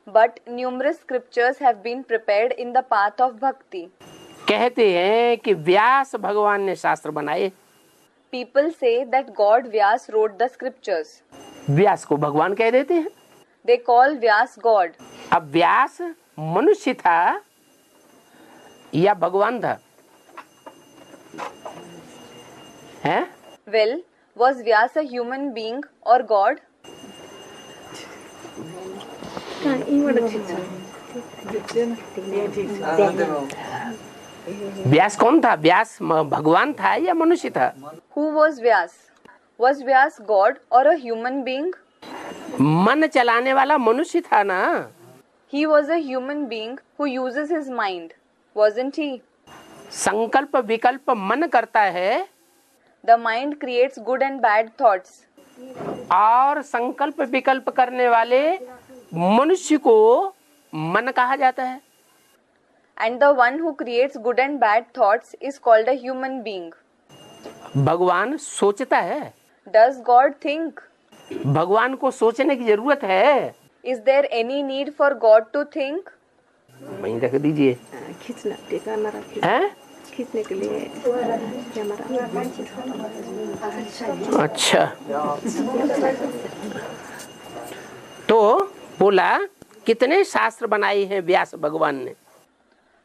But numerous scriptures have been prepared in the path of bhakti. कहते हैं कि व्यास भगवान ने शास्त्र बनाए। People say that God Vyas wrote the scriptures. व्यास को भगवान कह देते हैं। They call Vyas God. अब व्यास मनुष्य था या भगवान था? हैं? Well, was Vyas a human being or God? व्यास कौन था? व्यास भगवान था या मनुष्य था? Who was Vyas? Was Vyas God or a human being? मन चलाने वाला मनुष्य था ना। He was a human being who uses his mind, wasn't he? संकल्प विकल्प मन करता है। The mind creates good and bad thoughts. और संकल्प विकल्प करने वाले मनुष्य को मन कहा जाता है। And the one who creates good and bad thoughts is called a human being. भगवान सोचता है। Does God think? भगवान को सोचने की जरूरत है। Is there any need for God to think? वहीं रख दीजिए। खींचना टीका हमारा हैं? खींचने के लिए हमारा अच्छा, तो बोला कितने शास्त्र बनाए हैं व्यास भगवान ने।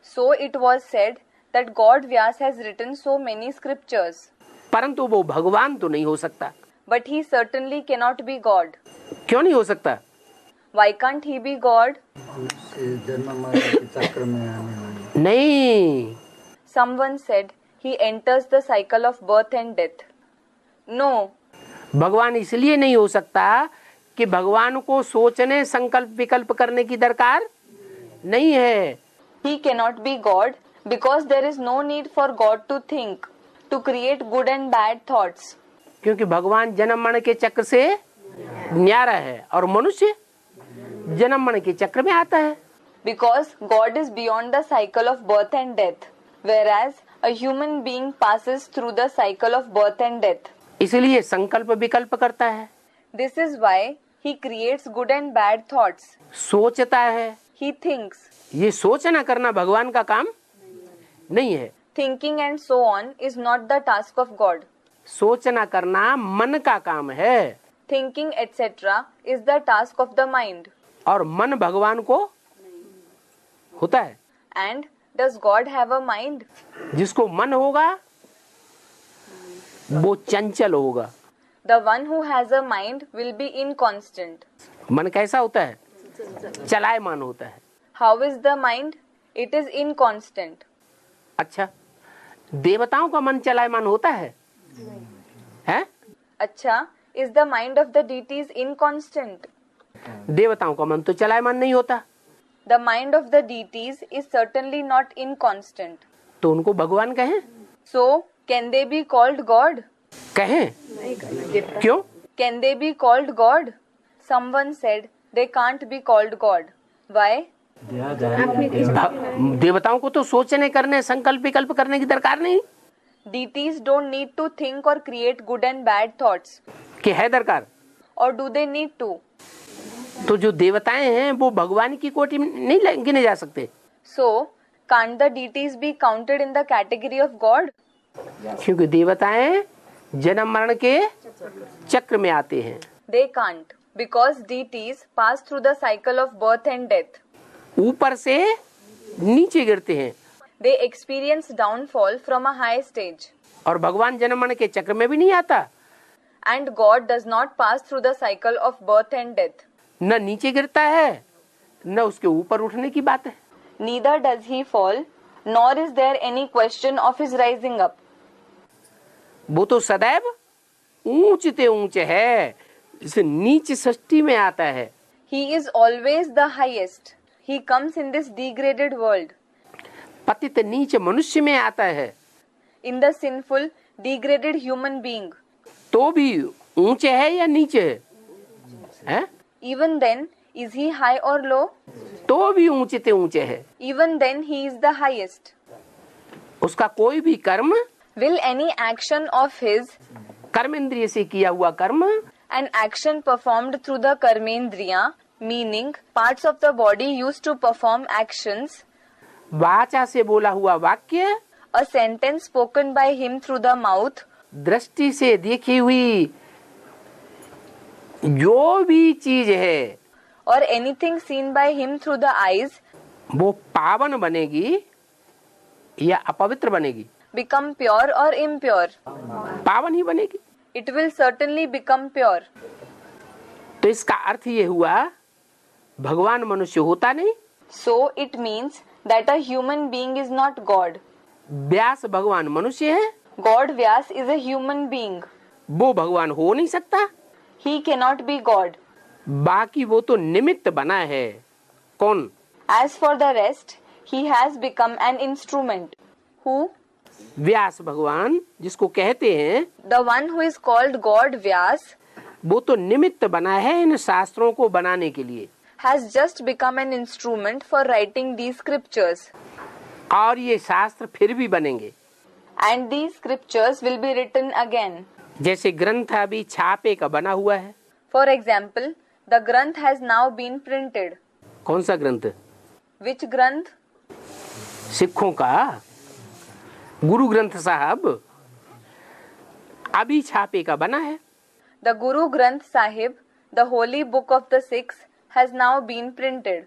So it was said that God Vyas has written so many scriptures. परंतु वो भगवान तो नहीं हो सकता। But he certainly cannot be God. क्यों नहीं हो सकता? Why can't he be God? से जन्म मरण के चक्र में आने वाले नहीं, Someone said he enters the cycle of birth and death. No, भगवान इसलिए नहीं हो सकता कि भगवान को सोचने संकल्प विकल्प करने की दरकार नहीं है। he cannot be God because there is no need for God to think, to create good and bad thoughts. क्योंकि भगवान जन्म मरण के चक्र से न्यारा है और मनुष्य जन्म मरण के चक्र में आता है। Because God is beyond the cycle of birth and death, whereas a human being passes through the cycle of birth and death. इसलिए संकल्प विकल्प करता है, This is why he creates good and bad thoughts. सोचता है। He thinks. ये सोचना करना भगवान का काम नहीं है। Thinking and so on is not the task of God. सोचना करना मन का काम है Thinking etc. is the task of the mind. और मन भगवान को होता है। And does God have a mind? जिसको मन होगा वो चंचल होगा। The one who has a mind will be inconstant. मन कैसा होता है? चलायमान होता है। How is the mind? It is inconstant. अच्छा, देवताओं का मन चलायमान होता है? हैं? अच्छा, is the mind of the deities inconstant? देवताओं का मन तो चलायमान नहीं होता, The mind of the deities is certainly not inconstant. तो उनको भगवान कहें? So, can they be called God? कहें? क्यों? Can they be called God? Someone said they can't be called God. Why? दिया जाए देवताओं को तो सोचने करने संकल्प विकल्प करने की दरकार नहीं Deities don't need to think or create good and bad thoughts. कि है दरकार। Or do they need to? तो जो देवताएं हैं वो भगवान की कोटि में नहीं गिने जा सकते। So, can't the deities be counted in the category of God? क्योंकि देवताएं जन्म मरण के चक्र में आते हैं। They can't, because deities pass through the cycle of birth and death. ऊपर से नीचे गिरते हैं They experience downfall from a high stage. और भगवान जन्म मरण के चक्र में भी नहीं आता। And God does not pass through the cycle of birth and death. न नीचे गिरता है न उसके ऊपर उठने की बात है। Neither does he fall, nor is there any question of his rising up. वो तो सदैव ऊंचते ऊंचे है, जिसे नीच सृष्टि में आता है। He is always the highest. He comes in this degraded world. पतित नीच मनुष्य में आता है, In the sinful, degraded human being. तो भी ऊंचे है या नीचे है? Even then, is he high or low? तो भी ऊंचते ऊंचे है। Even then, he is the highest. उसका कोई भी कर्म Will any action of his, कर्म इंद्रिय से किया हुआ कर्म an action performed through the karmendriya, meaning parts of the body used to perform actions, वाचा से बोला हुआ वाक्य, a sentence spoken by him through the mouth, दृष्टि से देखी हुई जो भी चीज है or anything seen by him through the eyes, वो पावन बनेगी या अपवित्र बनेगी? become pure or impure. पावन ही बनेगी। It will certainly become pure. तो इसका अर्थ ये हुआ भगवान मनुष्य होता नहीं। So it means that a human being is not God. व्यास भगवान मनुष्य है, God Vyas is a human being. वो भगवान हो नहीं सकता। He cannot be God. बाकी वो तो निमित्त बना है। कौन? As for the rest, he has become an instrument. Who? व्यास भगवान, जिसको कहते हैं The one who is called God Vyas वो तो निमित्त बना है इन शास्त्रों को बनाने के लिए, has just become an instrument for writing these scriptures. और ये शास्त्र फिर भी बनेंगे। And these scriptures will be written again. जैसे ग्रंथ अभी छापे का बना हुआ है। For example, the Granth has now been printed. कौन सा ग्रंथ? Which Granth? सिखों का गुरु ग्रंथ साहब अभी छापे का बना है। The Guru Granth Sahib, the holy book of the Sikhs, has now been printed.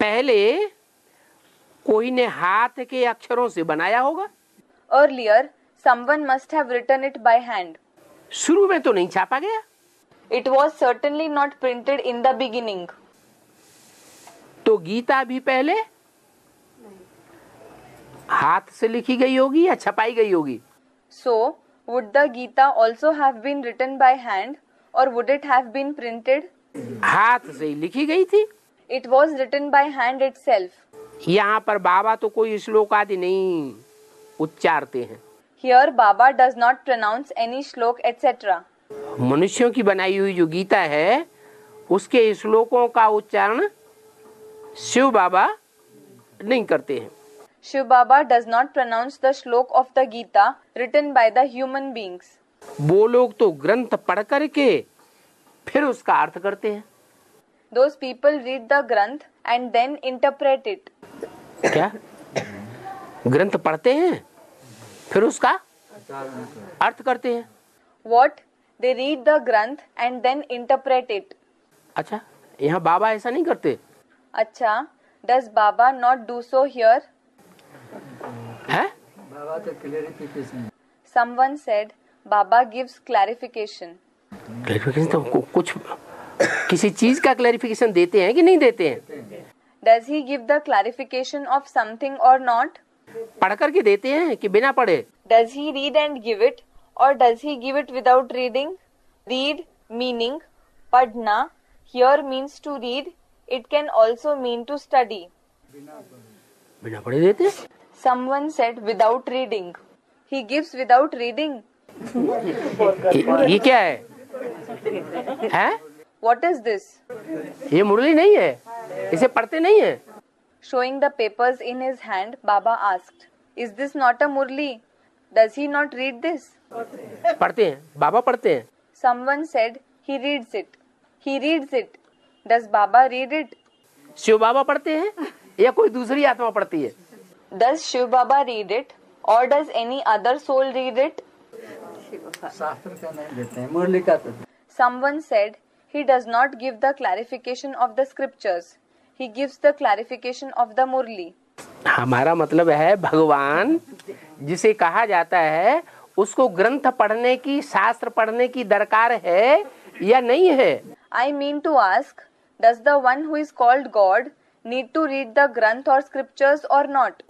पहले कोई ने हाथ के अक्षरों से बनाया होगा। Earlier, someone must have written it by hand. शुरू में तो नहीं छापा गया। It was certainly not printed in the beginning. तो गीता भी पहले हाथ से लिखी गई होगी या छपाई गई होगी? So, would the Gita also have been written by hand or would it have been printed? हाथ से ही लिखी गई थी। It was written by hand itself. यहाँ पर बाबा तो कोई श्लोक आदि नहीं उच्चारते हैं। Here, Baba does not pronounce any shlok, etc. मनुष्यों की बनाई हुई जो गीता है उसके श्लोकों का उच्चारण शिव बाबा नहीं करते हैं। Shiv Baba does not pronounce the shlok of the Gita written by the human beings. वो लोग तो ग्रंथ पढ़ करके फिर उसका अर्थ करते हैं। Those people read the Granth and then interpret it. क्या ग्रंथ पढ़ते हैं फिर उसका अर्थ करते हैं? What? They read the Granth and then interpret it. अच्छा, यहाँ बाबा ऐसा नहीं करते Acha, does Baba not do so here? हैं? बाबा तो clarification. Someone said, Baba gives clarification. Clarification तो कुछ किसी चीज का क्लैरिफिकेशन देते हैं कि नहीं देते हैं? Does he give the clarification of something or not? पढ़ करके देते हैं कि बिना पढ़े? Does he read and give it or does he give it without reading? Read meaning padna here means to read. It can also mean to study. बिना पढ़े देते हैं? Someone said without reading. He gives without reading. ये क्या है? हैं? What is this? ये मुरली नहीं है, इसे पढ़ते नहीं है। Showing the papers in his hand, Baba asked, "Is this not a murli? Does he not read this?" पढ़ते हैं, बाबा पढ़ते हैं। Someone said, "He reads it." He reads it. Does Baba read it? Shiv बाबा पढ़ते हैं या कोई दूसरी आत्मा पढ़ती है? Does Shiv Baba read it or does any other soul read it? शास्त्र का नहीं देते हैं, मुरली का तो। Someone said he does not give the clarification of the scriptures. He gives the clarification of the murli. हमारा मतलब है भगवान जिसे कहा जाता है उसको ग्रंथ पढ़ने की, शास्त्र पढ़ने की दरकार है या नहीं है? I mean to ask, does the one who is called God need to read the Granth or scriptures or not?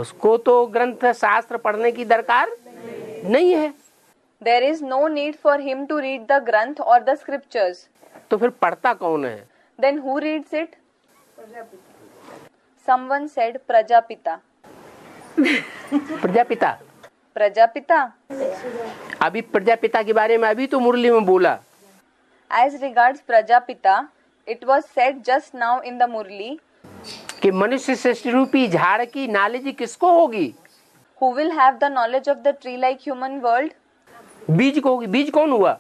उसको तो ग्रंथ शास्त्र पढ़ने की दरकार नहीं है। There is no need for him to read the Granth or the scriptures. तो फिर पढ़ता कौन है? Then who reads it? Someone said Prajapita. Prajapita. Prajapita. अभी प्रजापिता के बारे में अभी तो मुरली में बोला। As regards Prajapita, it was said just now in the Murli, कि मनुष्य सृष्टि रूपी झाड़ की नॉलेज किसको होगी? who will have the knowledge of the tree-like human world? बीज को होगी। बीज कौन हुआ?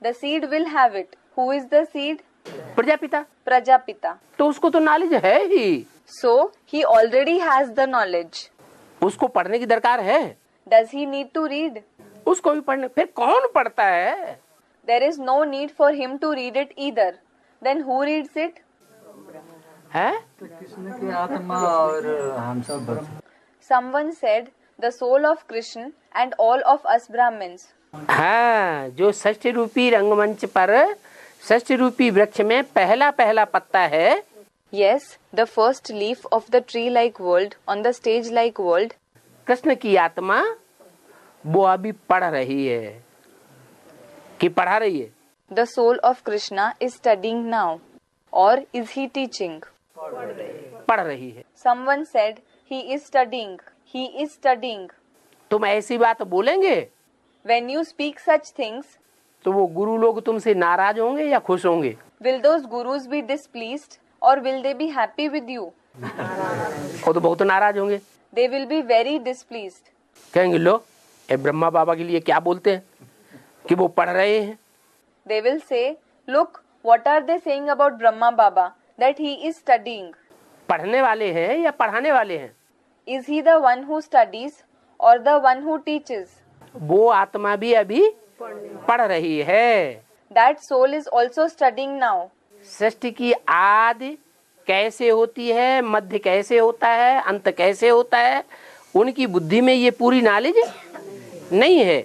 The seed will have it. Who is the seed? Prajapita. Prajapita. तो उसको तो नॉलेज है ही, So, he already has the knowledge. उसको पढ़ने की दरकार है। Does he need to read? उसको भी पढ़ने, फिर कौन पढ़ता है? There is no need for him to read it either. Then who reads it? है? तो कृष्ण की आत्मा और हम सब बच्चे। Someone said, the soul of Krishna and all of us Brahmins. हाँ, जो षष्ठ रूपी रंगमंच पर षष्ठ रूपी वृक्ष में पहला पहला पत्ता है। Yes, the first leaf of the tree-like world on the stage-like world. Krishna की आत्मा वो अभी पढ़ रही है कि पढ़ा रही है? The soul of Krishna is studying now. Or is he teaching? पढ़ रही है। Someone said, he is studying. He is studying. तुम ऐसी बात बोलेंगे? When you speak such things, तो वो गुरु लोग तुमसे नाराज होंगे या खुश होंगे? Will those gurus be displeased or will they be happy with you? वो तो बहुत नाराज होंगे, They will be very displeased. कहेंगे लो ये ब्रह्मा बाबा के लिए क्या बोलते हैं कि वो पढ़ रहे हैं। They will say, look, what are they saying about Brahma Baba? That he is studying. पढ़ने वाले हैं या पढ़ाने वाले हैं? Is he the one who studies or the one who teaches? वो आत्मा भी अभी पढ़ रही है। That soul is also studying now. सृष्टि की आदि कैसे होती है, मध्य कैसे होता है, अंत कैसे होता है, उनकी बुद्धि में ये पूरी नॉलेज नहीं है।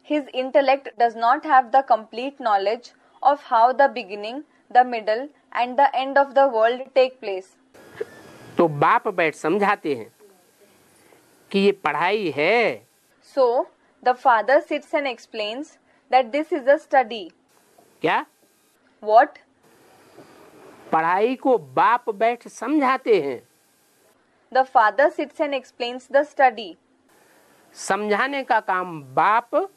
His intellect does not have the complete knowledge of how the beginning, the middle and the end of the world take place. तो बाप बैठ समझाते हैं कि ये पढ़ाई है। So, the father sits and explains that this is a study. क्या? What? पढ़ाई को बाप बैठ समझाते हैं। The father sits and explains the study. समझाने का काम बाप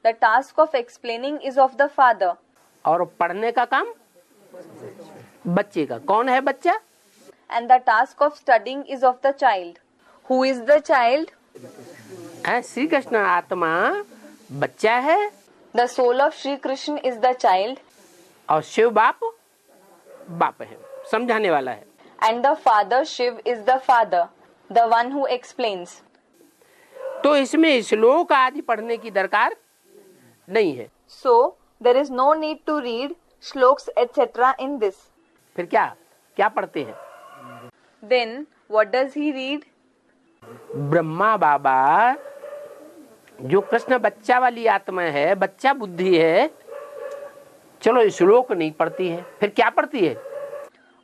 The task of explaining is of the father. और पढ़ने का काम बच्चे का। कौन है बच्चा? And the task of studying is of the child. Who is the child? Shri Krishna आत्मा बच्चा है The soul of Sri Krishna is the child और शिव बाप बाप है, समझाने वाला है। and the father Shiv is the father, the one who explains. तो इसमें श्लोक आदि पढ़ने की दरकार नहीं है। So, there is no need to read shloks etc. in this. फिर क्या क्या पढ़ते हैं? Then, what does he read? Brahma बाबा जो कृष्ण बच्चा वाली आत्मा है, बच्चा बुद्धि है, चलो श्लोक नहीं पढ़ती है, फिर क्या पढ़ती है?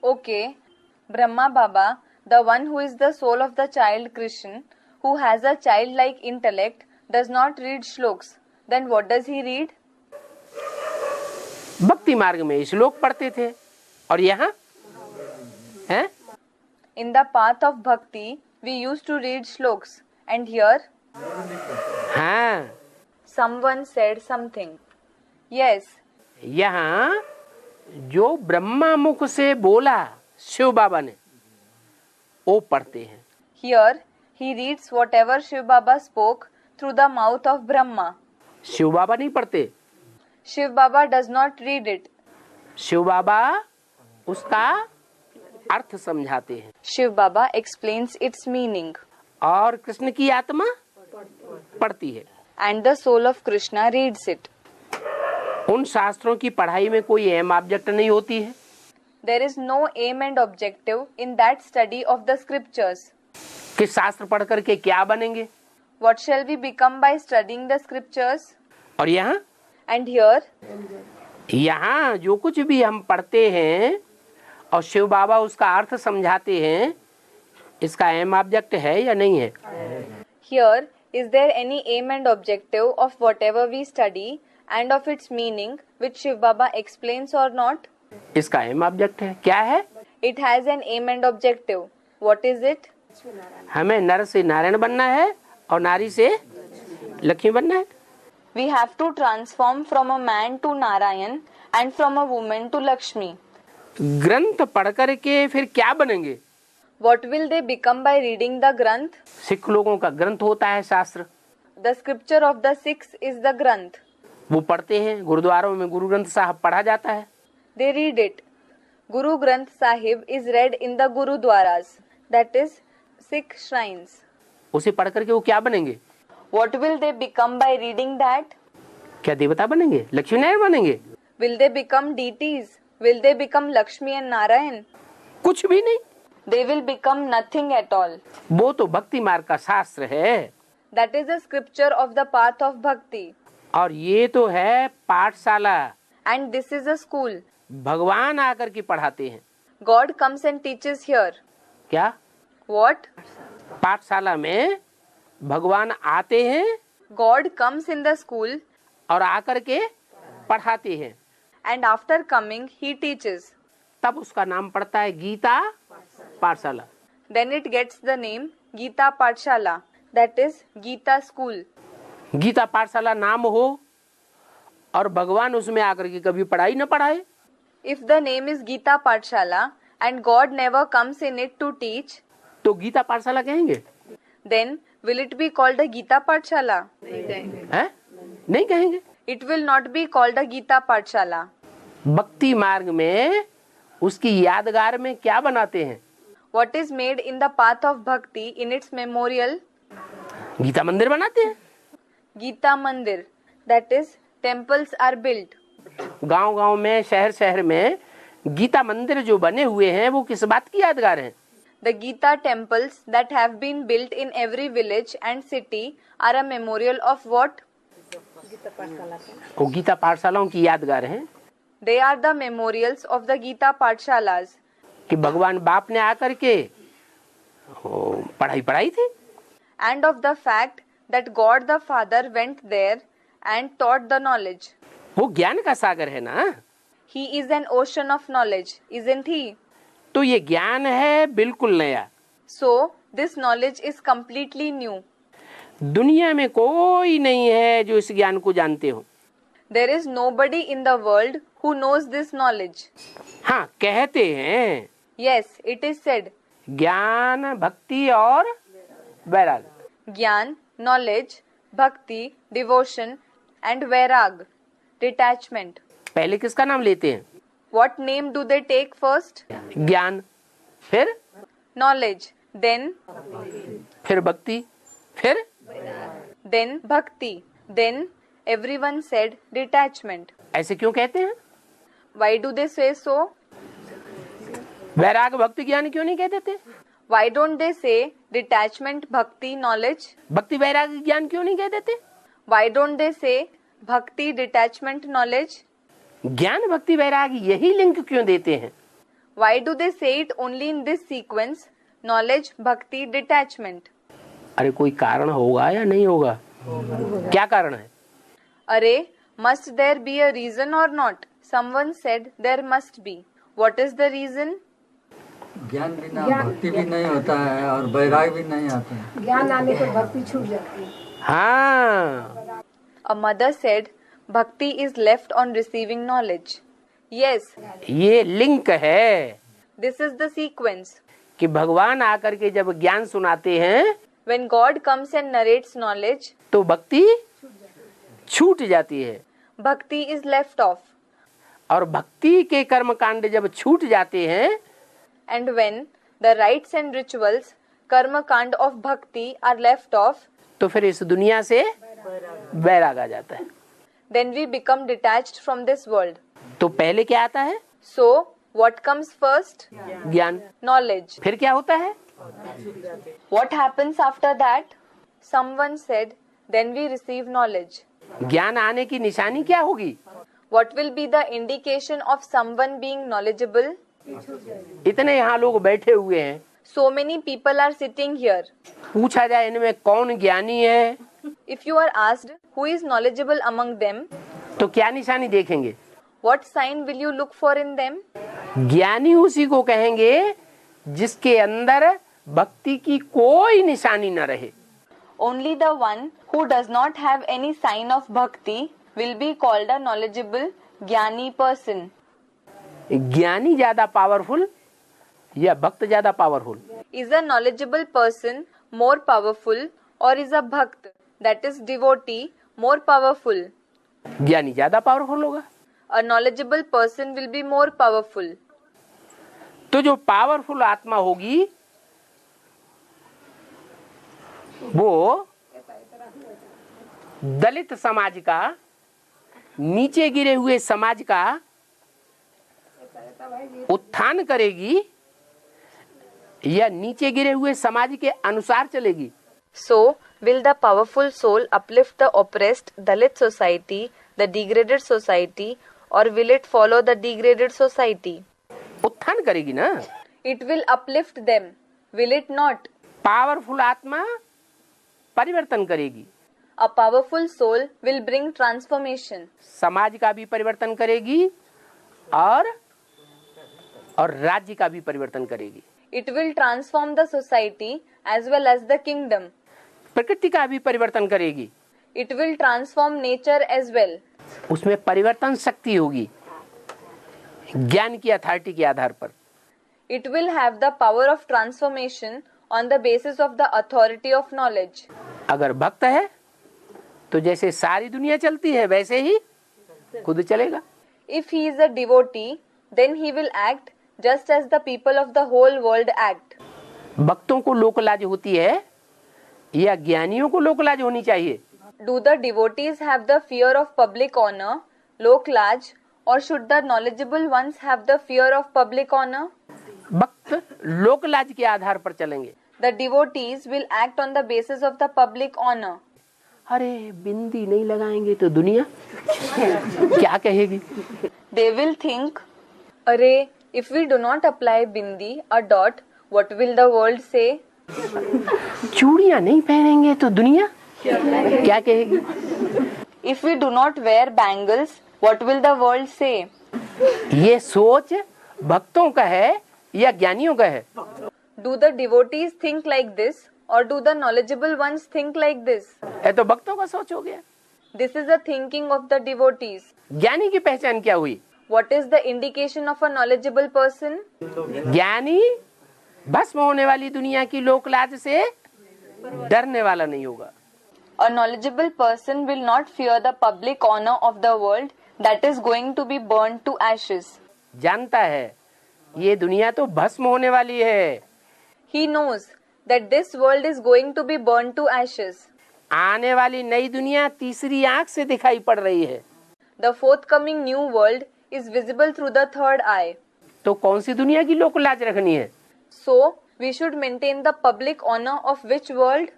Okay, Brahma Baba, the one who is the soul of the child Krishna, who has a childlike intellect, does not read shloks. Then what does he read? भक्ति मार्ग में श्लोक पढ़ते थे और यहाँ हैं? In the path of bhakti, we used to read shloks. And here, हाँ, someone said something. Yes, यहाँ जो ब्रह्मा मुख से बोला शिव बाबा ने वो पढ़ते हैं। here he reads whatever Shiv Baba spoke through the mouth of Brahma. Shiv बाबा नहीं पढ़ते, Shiv Baba does not read it. Shiv बाबा उसका अर्थ समझाते हैं Shiv Baba explains its meaning. और कृष्ण की आत्मा पढ़ती है। And the soul of Krishna reads it. उन शास्त्रों की पढ़ाई में कोई एम ऑब्जेक्ट नहीं होती है There is no aim and objective in that study of the scriptures. कि शास्त्र पढ़ करके क्या बनेंगे। What shall we become by studying the scriptures? और यहाँ And here, यहाँ जो कुछ भी हम पढ़ते हैं और शिव बाबा उसका अर्थ समझाते हैं, इसका एम ऑब्जेक्ट है या नहीं है? here, is there any aim and objective of whatever we study and of its meaning which Shiv Baba explains or not? इसका एम ऑब्जेक्ट है। क्या है? It has an aim and objective. What is it? हमें नर से नारायण बनना है और नारी से लक्ष्मी बनना है। We have to transform from a man to Narayan and from a woman to Lakshmi. ग्रंथ पढ़ करके फिर क्या बनेंगे? What will they become by reading the Granth? Sikh लोगों का ग्रंथ होता है शास्त्र, The scripture of the Sikhs is the Granth. वो पढ़ते हैं। गुरुद्वारों में गुरु ग्रंथ साहब पढ़ा जाता है। They read it. Guru Granth Sahib is read in the Gurudwaras, that is Sikh shrines. उसे पढ़ करके वो क्या बनेंगे? What will they become by reading that? क्या देवता बनेंगे? लक्ष्मी नारायण बनेंगे? Will they become deities? Will they become Lakshmi and Narayan? कुछ भी नहीं। They will become nothing at all. वो तो भक्ति मार्ग का शास्त्र है That is the scripture of the path of bhakti. और ये तो है पाठशाला। And this is a school. भगवान आकर के पढ़ाते हैं। God comes and teaches here. क्या? What? पाठशाला में भगवान आते हैं God comes in the school और आकर के पढ़ाते हैं, and after coming he teaches. तब उसका नाम पड़ता है गीता पाठशाला। Then it gets the name Gita Pathshala, that is Gita school. Gita पाठशाला नाम हो और भगवान उसमें आकर के कभी पढ़ाई न पढ़ाए। If the name is Gita Pathshala and God never comes in it to teach, तो गीता पाठशाला कहेंगे? then will it be called a Gita Pathshala? हैं? नहीं कहेंगे। It will not be called a Gita Pathshala. भक्ति मार्ग में उसकी यादगार में क्या बनाते हैं? What is made in the path of bhakti in its memorial? Gita मंदिर बनाते हैं। Gita Mandir, that is, temples are built. गांव-गांव में, शहर-शहर में गीता मंदिर जो बने हुए हैं वो किस बात की यादगार हैं? The Gita temples that have been built in every village and city are a memorial of what? वो गीता पाठशालाओं की यादगार हैं They are the memorials of the Gita Pathshalas. कि भगवान बाप ने आकर के पढ़ाई थी। And of the fact that God the Father went there and taught the knowledge. वो ज्ञान का सागर है ना। He is an ocean of knowledge, isn't he? तो ये ज्ञान है बिल्कुल नया। So, this knowledge is completely new. दुनिया में कोई नहीं है जो इस ज्ञान को जानते हो। There is nobody in the world who knows this knowledge. हाँ, कहते हैं। Yes, it is said. ज्ञान, भक्ति और वैराग। Gyan, knowledge, bhakti, devotion and vairag, detachment. पहले किसका नाम लेते हैं? What name do they take first? ज्ञान, फिर Knowledge, then भक्ति, फिर bhakti, then everyone said detachment. ऐसे क्यों कहते हैं? Why do they say so? वैराग, भक्ति, ज्ञान क्यों नहीं कहते थे? Why don't they say detachment, bhakti, knowledge? भक्ति, वैराग, ज्ञान क्यों नहीं कहते थे? Why don't they say bhakti, detachment, knowledge? ज्ञान, भक्ति, वैराग यही लिंक क्यों देते हैं? Why do they say it only in this sequence? Knowledge, bhakti, detachment. अरे कोई कारण होगा या नहीं होगा? क्या कारण है? Array, must there be a reason or not? Someone said there must be. What is the reason? ज्ञान बिना भक्ति भी नहीं होता है और वैराग भी नहीं आता है। ज्ञान आने पर भक्ति छूट जाती है। हाँ, A mother said, Bhakti is left on receiving knowledge. Yes, ये लिंक है this is the sequence. कि भगवान आकर के जब ज्ञान सुनाते हैं When God comes and narrates knowledge, तो भक्ति छूट जाती है Bhakti is left off. और भक्ति के कर्म कांड जब छूट जाते हैं And when the rites and rituals, karma kand of bhakti are left off, तो फिर इस दुनिया से वैराग आ जाता है। then we become detached from this world. तो पहले क्या आता है? So, what comes first? ज्ञान। Knowledge. फिर क्या होता है? What happens after that? Someone said, then we receive knowledge. ज्ञान आने की निशानी क्या होगी? What will be the indication of someone being knowledgeable? इतने यहाँ लोग बैठे हुए हैं, So many people are sitting here. पूछा जाए इनमें कौन ज्ञानी है If you are asked who is knowledgeable among them, तो क्या निशानी देखेंगे? what sign will you look for in them? ज्ञानी उसी को कहेंगे जिसके अंदर भक्ति की कोई निशानी न रहे। Only the one who does not have any sign of bhakti will be called a knowledgeable jnani person. ज्ञानी ज्यादा पावरफुल या भक्त ज्यादा powerful? Is a knowledgeable person more powerful or is a bhakt, that is devotee, more powerful? ज्ञानी ज्यादा powerful होगा। A knowledgeable person will be more powerful. तो जो पावरफुल आत्मा होगी वो दलित समाज का, नीचे गिरे हुए समाज का उत्थान करेगी या नीचे गिरे हुए समाज के अनुसार चलेगी? So, will the powerful soul uplift the oppressed Dalit society, the degraded society, or will it follow the degraded society? उत्थान करेगी ना। It will uplift them, will it not? Powerful आत्मा परिवर्तन करेगी, A powerful soul will bring transformation. समाज का भी परिवर्तन करेगी और राज्य का भी परिवर्तन करेगी। It will transform the society as well as the kingdom. प्रकृति का भी परिवर्तन करेगी। It will transform nature as well. उसमें परिवर्तन शक्ति होगी ज्ञान की अथॉरिटी के आधार पर। It will have the power of transformation on the basis of the authority of knowledge. अगर भक्त है तो जैसे सारी दुनिया चलती है वैसे ही खुद चलेगा। If he is a devotee, then he will act just as the people of the whole world act. भक्तों को लोकलाज होती है या ज्ञानियों को लोकलाज होनी चाहिए? Do the devotees have the fear of public honor, lok laj, or should the knowledgeable ones have the fear of public honor? भक्त लोकलाज के आधार पर चलेंगे। The devotees will act on the basis of the public honor. अरे बिंदी नहीं लगाएंगे तो दुनिया क्या कहेगी? They will think, अरे if we do not apply bindi, a dot, what will the world say? चूड़ियां नहीं पहनेंगे तो दुनिया क्या कहेगी? If we do not wear bangles, what will the world say? ये सोच भक्तों का है या ज्ञानियों का है? Do the devotees think like this, or do the knowledgeable ones think like this? ये तो भक्तों का सोच हो गया। This is the thinking of the devotees. ज्ञानी की पहचान क्या हुई? What is the indication of a knowledgeable person? ज्ञानी भस्म होने वाली दुनिया की लोकलाज से डरने वाला नहीं होगा। A knowledgeable person will not fear the public honor of the world that is going to be burned to ashes. जानता है ये दुनिया तो भस्म होने वाली है। He knows that this world is going to be burned to ashes. आने वाली नई दुनिया तीसरी आंख से दिखाई पड़ रही है। The forthcoming new world is visible through the third eye. तो कौन सी दुनिया की लोकलाज रखनी है? So, we should maintain the public honor of which world?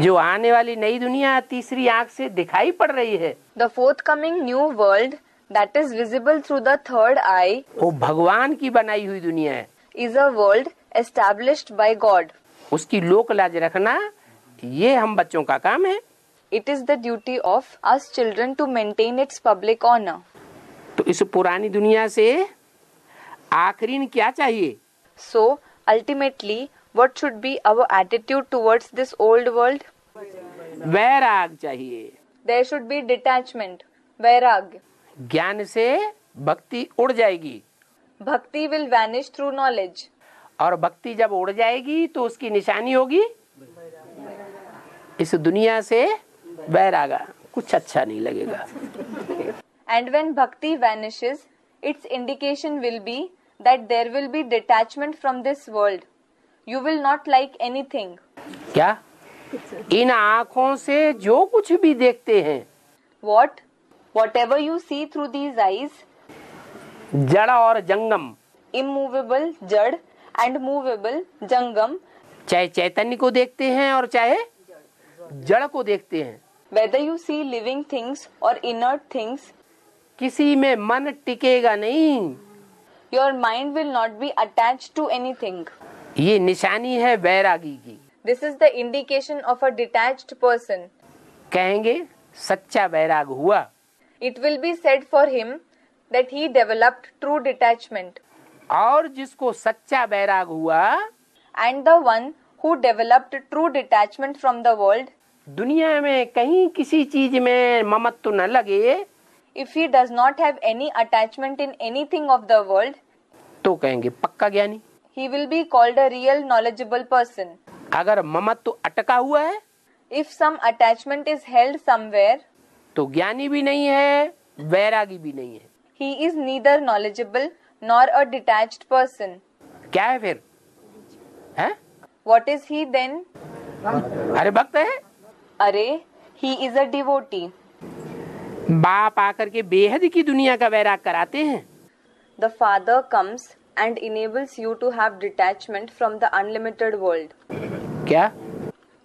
जो आने वाली नई दुनिया तीसरी आंख से दिखाई पड़ रही है The forthcoming new world that is visible through the third eye वो भगवान की बनाई हुई दुनिया है। is a world established by God. उसकी लोकलाज रखना ये हम बच्चों का काम है। It is the duty of us children to maintain its public honor. तो इस पुरानी दुनिया से आखिरी क्या चाहिए? So, ultimately, what should be our attitude towards this old world? वैराग चाहिए। There should be detachment, vairagya. ज्ञान से भक्ति उड़ जाएगी Bhakti will vanish through knowledge. और भक्ति जब उड़ जाएगी तो उसकी निशानी होगी इस दुनिया से वैरागा, कुछ अच्छा नहीं लगेगा। And when bhakti vanishes, its indication will be that there will be detachment from this world. You will not like anything. क्या? इन आँखों से जो कुछ भी देखते हैं What? Whatever you see through these eyes, जड़ और जंगम, immovable, jad, and movable, jangam, चाहे चैतन्य को देखते हैं और चाहे जड़ को देखते हैं, whether you see living things or inert things, किसी में मन टिकेगा नहीं। your mind will not be attached to anything. ये निशानी है वैरागी की। This is the indication of a detached person. कहेंगे सच्चा वैराग हुआ। It will be said for him that he developed true detachment. और जिसको सच्चा वैराग हुआ And the one who developed true detachment from the world, दुनिया में कहीं किसी चीज में ममत्व न लगे if he does not have any attachment in anything of the world, तो कहेंगे पक्का ज्ञानी। he will be called a real knowledgeable person. अगर ममत्व अटका हुआ है If some attachment is held somewhere, तो ज्ञानी भी नहीं है वैरागी भी नहीं है। he is neither knowledgeable nor a detached person. क्या है फिर? है? What is he then? अरे भक्त है। अरे, he is a devotee. बाप आकर के बेहद की दुनिया का वैराग कराते हैं। The Father comes and enables you to have detachment from the unlimited world. क्या?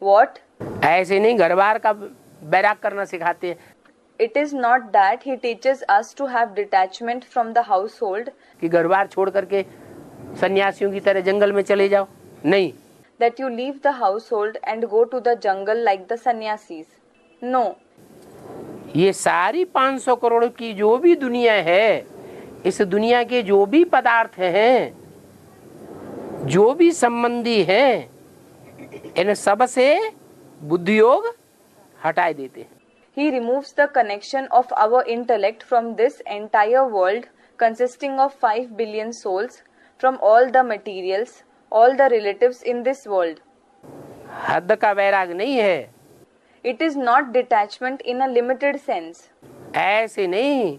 What? ऐसे नहीं घर बार का वैराग करना सिखाते हैं It is not that he teaches us to have detachment from the household, कि घर बार छोड़ करके सन्यासियों की तरह जंगल में चले जाओ। नहीं, that you leave the household and go to the jungle like the sannyasis. No, ये सारी 500 करोड़ की जो भी दुनिया है, इस दुनिया के जो भी पदार्थ हैं, जो भी संबंधी हैं, इन सब से बुद्धि योग हटाए देते हैं। He removes the connection of our intellect from this entire world consisting of 5 billion souls, from all the materials, all the relatives in this world. हद का वैराग नहीं है। It is not detachment in a limited sense. ऐसे नहीं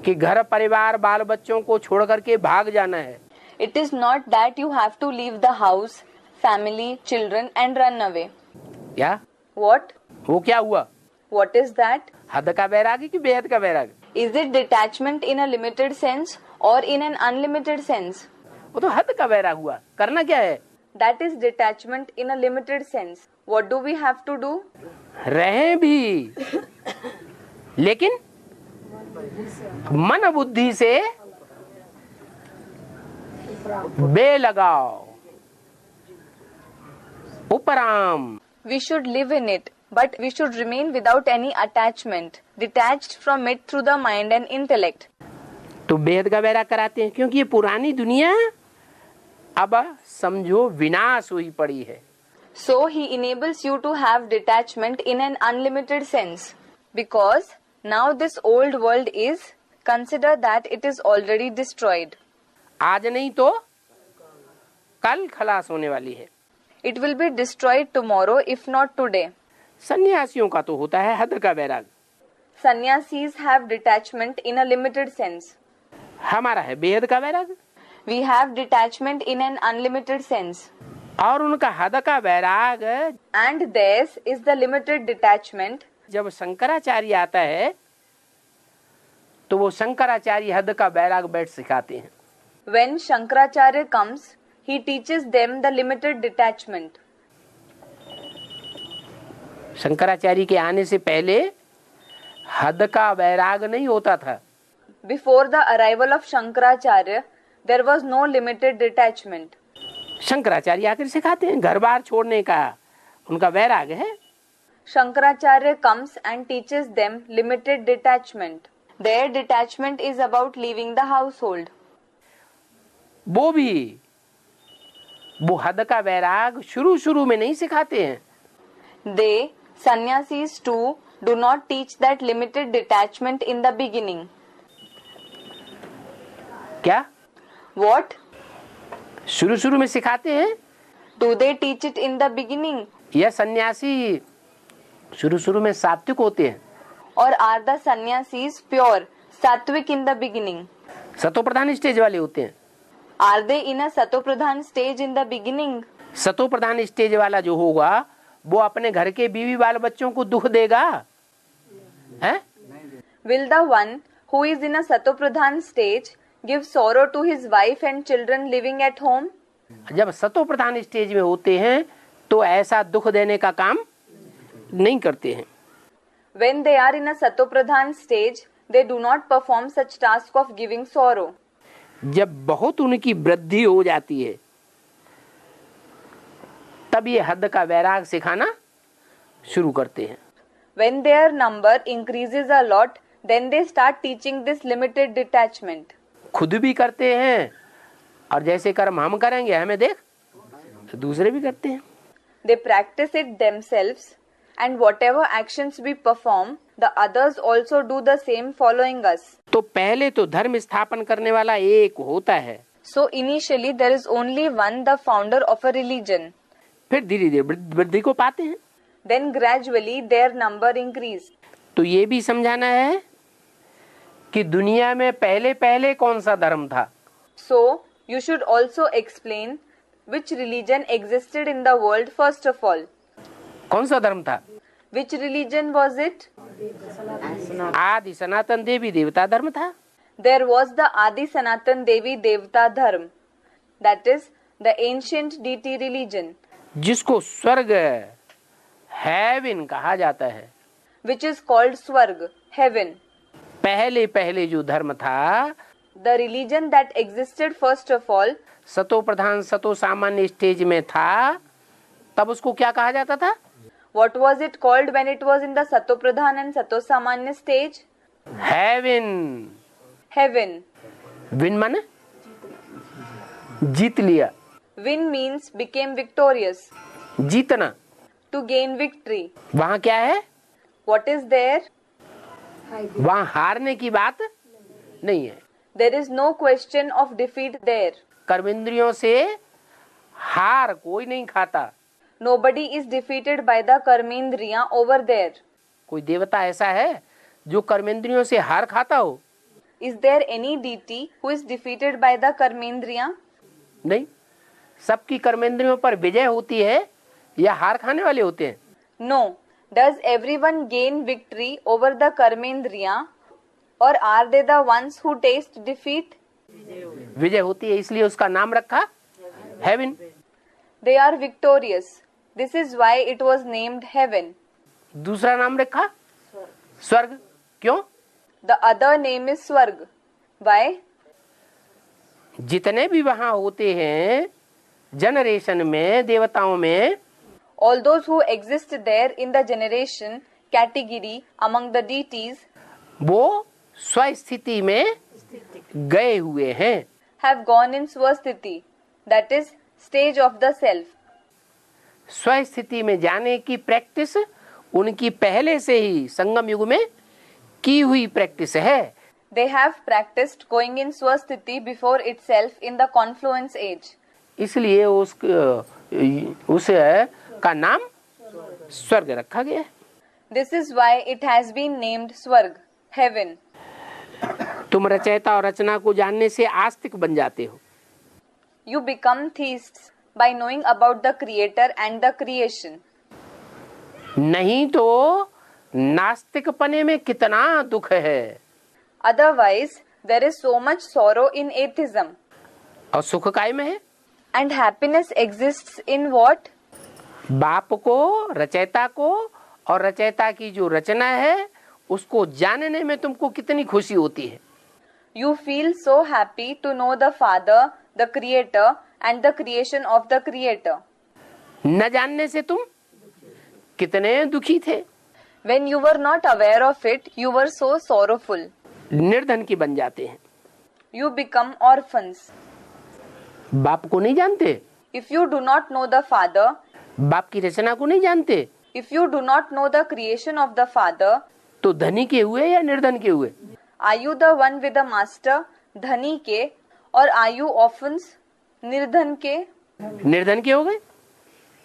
कि घर परिवार बाल बच्चों को छोड़ करके भाग जाना है। It is not that you have to leave the house, family, children and run away. क्या What? वो क्या हुआ? What is that? हद का वैराग कि बेहद का वैराग? Is it detachment in a limited sense or in an unlimited sense? वो तो हद का वैराग हुआ। करना क्या है? That is detachment in a limited sense. What do we have to do? रहें भी, लेकिन मन बुद्धि से Belgaum, उपराम। We should live in it, but we should remain without any attachment, detached from it through the mind and intellect. तो बेहद का वैराग कराते हैं क्योंकि ये पुरानी दुनिया अब समझो विनाश हुई पड़ी है। So he enables you to have detachment in an unlimited sense, because now this old world is, consider that it is already destroyed. आज नहीं तो कल खलास होने वाली है। It will be destroyed tomorrow if not today. सन्यासियों का तो होता है हद का वैराग, Sannyasis have detachment in a limited sense. हमारा है बेहद का वैराग। We have detachment in an unlimited sense. और उनका हद का वैराग And theirs is the limited detachment. जब शंकराचार्य आता है तो वो शंकराचार्य हद का वैराग बैठ सिखाते हैं। When Shankaracharya comes, he teaches them the limited detachment. Shankaracharya के आने से पहले हद का वैराग नहीं होता था। Before the arrival of Shankaracharya, there was no limited detachment. Shankaracharya आकर सिखाते हैं, घर बार छोड़ने का उनका वैराग है। Shankaracharya comes and teaches them limited detachment. Their detachment is about leaving the household. वो भी वो हद का वैराग शुरू में नहीं सिखाते हैं। They, sannyasis too, do not teach that limited detachment in the beginning. क्या What? शुरू में सिखाते हैं? Do they teach it in the beginning? यह सन्यासी शुरू में सात्विक होते हैं। Or are the sannyasis pure, sattvic in the beginning? सतोप्रधान स्टेज वाले होते हैं। Are they in a satopradhan stage in the beginning? सतोप्रधान स्टेज वाला जो होगा वो अपने घर के बीवी बाल बच्चों को दुख देगा, हैं? Will the one who is in a satopradhan stage give sorrow to his wife and children living at home? जब सतोप्रधान स्टेज में होते हैं तो ऐसा दुख देने का काम नहीं करते हैं। When they are in a satopradhan stage, they do not perform such task of giving sorrow. जब बहुत उनकी वृद्धि हो जाती है तब ये हद का वैराग सिखाना शुरू करते हैं। When their number increases a lot, then they start teaching this limited detachment. खुद भी करते हैं और जैसे कर्म हम करेंगे हमें देख तो दूसरे भी करते हैं। They practice it themselves, and whatever actions we perform, the others also do the same following us. तो पहले तो धर्म स्थापन करने वाला एक होता है, So initially there is only one, the founder of a religion. फिर धीरे धीरे वृद्धि को पाते हैं। Then gradually their number increase. तो ये भी समझाना है कि दुनिया में पहले कौन सा धर्म था। So you should also explain which religion existed in the world first of all. कौन सा धर्म था? Which religion was it? आदि सनातन देवी देवता धर्म था। There was the Adi Sanatan Devi Devta Dharma, that is the ancient deity religion, जिसको स्वर्ग हेवन कहा जाता है। which is called Swarg, heaven. पहले जो धर्म था, The religion that existed first of all, सतो प्रधान सतो सामान्य स्टेज में था, तब उसको क्या कहा जाता था? what was it called when it was in the Satopradhan and Satosamanya stage? Heaven. Heaven. Win माने जीत लिया, Win means became victorious, जीतना। to gain victory. वहाँ क्या है? What is there? वहाँ हारने की बात नहीं है। There is no question of defeat there. कर्मेंद्रियों से हार कोई नहीं खाता। Nobody is defeated by the karmendriya over there. कोई देवता ऐसा है जो कर्मेंद्रियों से हार खाता हो? Is there any deity who is defeated by the karmendriya? नहीं, सबकी कर्मेंद्रियों पर विजय होती है या हार खाने वाले होते हैं? No. Does everyone gain victory over the karmendriya, or are they the ones who taste defeat? विजय होती है, इसलिए उसका नाम रखा haven. They are victorious. This is why it was named heaven. दूसरा नाम रखा स्वर्ग। क्यों? The other name is Swarg. Why? जितने भी वहां होते हैं जनरेशन में, देवताओं में, All those who exist there in the generation category among the deities वो स्वस्थिति में गए हुए हैं। have gone in Swasthiti, that is stage of the self. स्वस्थिति में जाने की प्रैक्टिस उनकी पहले से ही संगम युग में की हुई प्रैक्टिस है। They have practiced going in Swasthiti before itself in the confluence age. इसलिए उस का नाम स्वर्ग रखा गया है। This is why it has been named Swarg, heaven. तुम रचयिता और रचना को जानने से आस्तिक बन जाते हो। You become theists by knowing about the creator and the creation. नहीं तो नास्तिक पने में कितना दुख है। Otherwise, there is so much sorrow in atheism. और सुख काय में है? And happiness exists in what? बाप को, रचयिता को और रचयिता की जो रचना है उसको जानने में तुमको कितनी खुशी होती है। You feel so happy to know the Father, the Creator, and the creation of the Creator. न जानने से तुम कितने दुखी थे। When you were not aware of it, you were so sorrowful. निर्धन की बन जाते हैं। You become orphans. बाप को नहीं जानते, If you do not know the Father, बाप की रचना को नहीं जानते, if you do not know the creation of the Father, तो धनी के हुए या निर्धन के हुए? are you the one with the master, धनी के, or are you orphans, निर्धन के? निर्धन के हो गए।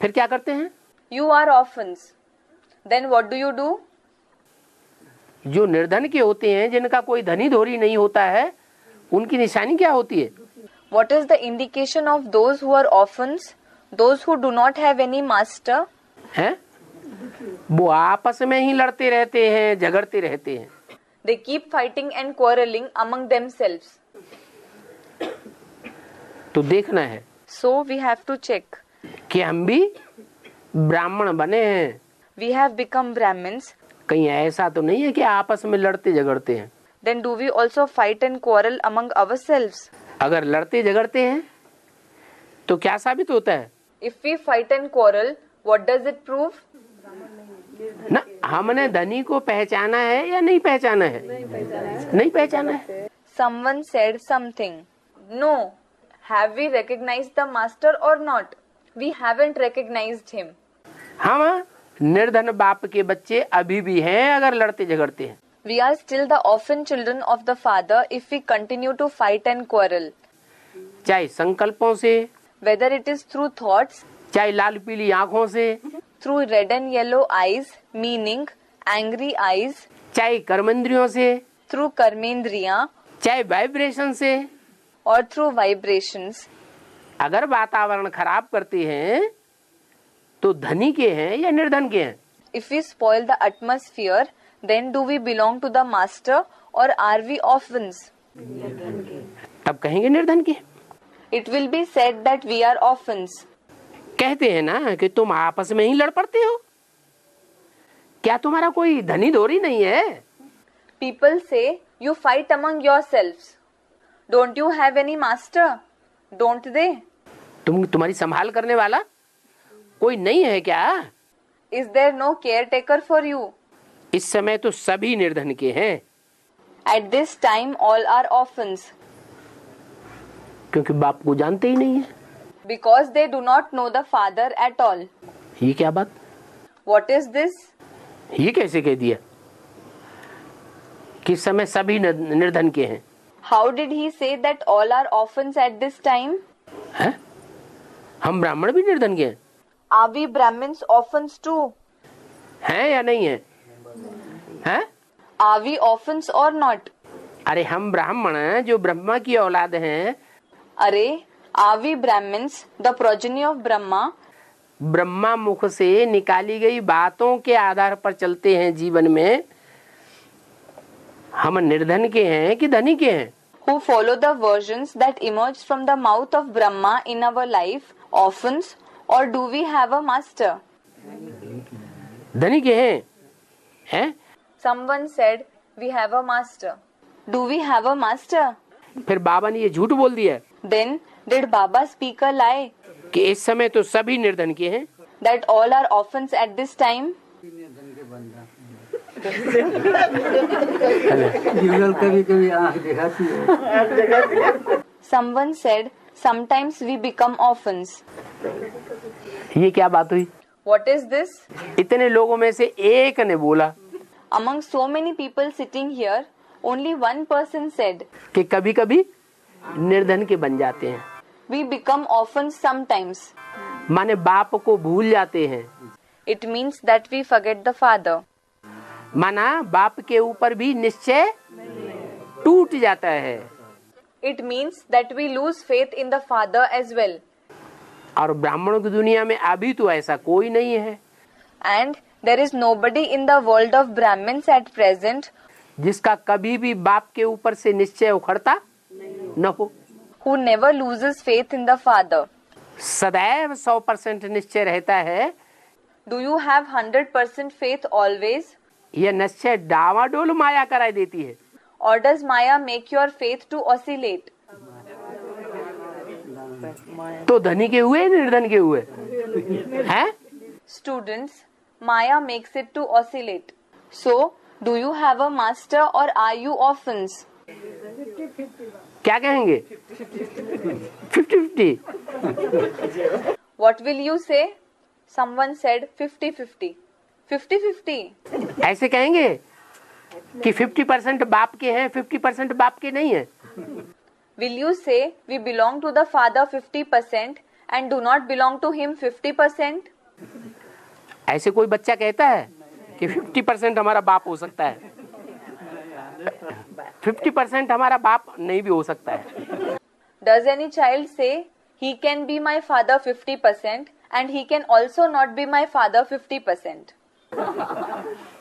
फिर क्या करते हैं? You are orphans. Then what do you do? जो निर्धन के होते हैं, जिनका कोई धनी धोरी नहीं होता है, उनकी निशानी क्या होती है? What is the indication of those who are orphans, those who do not have any master? हैं? वो आपस में ही लड़ते रहते हैं, झगड़ते रहते हैं। They keep fighting and quarreling among themselves. तो देखना है So we have to check. कि हम भी ब्राह्मण बने हैं। We have become Brahmins. कहीं ऐसा तो नहीं है कि आपस में लड़ते झगड़ते हैं? Then do we also fight and quarrel among ourselves? अगर लड़ते झगड़ते हैं तो क्या साबित होता है? If we fight and quarrel, what does it prove? ना हमने धनी को पहचाना है या नहीं पहचाना है? नहीं पहचाना है। Someone said something. No. Have we recognized the master or not? We haven't recognized him. हम निर्धन बाप के बच्चे अभी भी हैं अगर लड़ते झगड़ते हैं। We are still the orphan children of the Father if we continue to fight and quarrel. चाहे संकल्पों से, Whether it is through thoughts, चाहे लाल पीली आंखों से, through red and yellow eyes, meaning angry eyes, चाहे कर्मेंद्रियों से, through karmendriya, चाहे वाइब्रेशन से, or through vibrations. अगर वातावरण खराब करते हैं तो धनी के हैं या निर्धन के हैं? If we spoil the atmosphere, then do we belong to the master or are we orphans? तब कहेंगे निर्धन के। It will be said that we are orphans. कहते हैं ना कि तुम आपस में ही लड़ पड़ते हो। क्या तुम्हारा कोई धनी धोरी नहीं है? People say you fight among yourselves. Don't you have any master? Don't they? तुम्हारी संभाल करने वाला कोई नहीं है क्या? Is there no caretaker for you? इस समय तो सभी निर्धन के हैं। At this time all are orphans. क्योंकि बाप को जानते ही नहीं है। Because they do not know the Father at all. ये क्या बात? What is this? ये कैसे कह दिया कि इस समय सभी निर्धन के हैं? How did he say that all are orphans at this time? हैं? हम ब्राह्मण भी निर्धन के हैं? Are we Brahmins orphans too? हैं या नहीं है? हैं? Are we orphans or not? अरे हम ब्राह्मण हैं जो ब्रह्मा की औलाद हैं। अरे, are we Brahmins, the progeny of Brahma? Brahma मुख से निकाली गई बातों के आधार पर चलते हैं जीवन में। हम निर्धन के हैं कि धनी के हैं? Who follow the versions that emerge from the mouth of Brahma in our life, orphans, or do we have a master? धनी के हैं? हैं? Someone said, we have a master. Do we have a master? फिर बाबा ने ये झूठ बोल दिया Then, did Baba speak a lie? कि इस समय तो सभी निर्धन के हैं। That all are orphans at this time? युगल कभी कभी आँख दिखाती है। Someone said, sometimes we become orphans. ये क्या बात हुई? What is this? इतने लोगों में से एक ने बोला Among so many people sitting here, only one person said, कि कभी कभी निर्धन के बन जाते हैं। we become orphans sometimes. माने बाप को भूल जाते हैं। It means that we forget the father. माना बाप के ऊपर भी निश्चय टूट जाता है। It means that we lose faith in the father as well. और ब्राह्मणों की दुनिया में अभी तो ऐसा कोई नहीं है And there is nobody in the world of Brahmins at present जिसका कभी भी बाप के ऊपर से निश्चय उखड़ता न हो। who never loses faith in the father. सदैव 100% निश्चय रहता है। Do you have 100% faith always? यह निश्चय डावाडोल माया कराई देती है। Or does Maya make your faith to oscillate? तो धनी के हुए निर्धन के हुए हैं? Students, Maya makes it to oscillate. So, do you have a master or are you orphans? क्या कहेंगे? 50-50। What will you say? Someone said 50-50. 50-50. ऐसे कहेंगे कि 50% बाप के हैं, 50% बाप के नहीं है। Will you say we belong to the father 50% and do not belong to him 50%? ऐसे कोई बच्चा कहता है कि 50% हमारा बाप हो सकता है, 50% हमारा बाप नहीं भी हो सकता है। Does any child say he can be my father 50% and he can also not be my father 50%?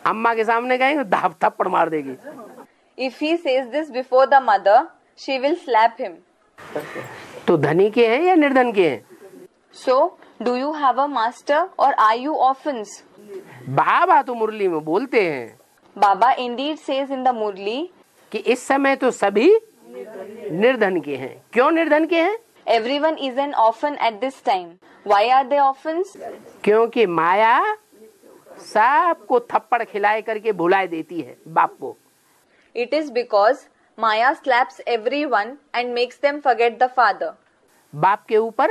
अम्मा के सामने कहेंगे धाप थप्पड़ मार देगी। If he says this before the mother, she will slap him. तो धनी के हैं या निर्धन के हैं? So, do you have a master or are you orphans? बाबा तो मुरली में बोलते हैं Baba indeed says in the Murli, कि इस समय तो सभी निर्धन के हैं। क्यों निर्धन के हैं? everyone is an orphan at this time. Why are they orphans? क्योंकि माया सबको थप्पड़ खिलाए करके भुला देती है बाप को। It is because Maya slaps everyone and makes them forget the father. बाप के ऊपर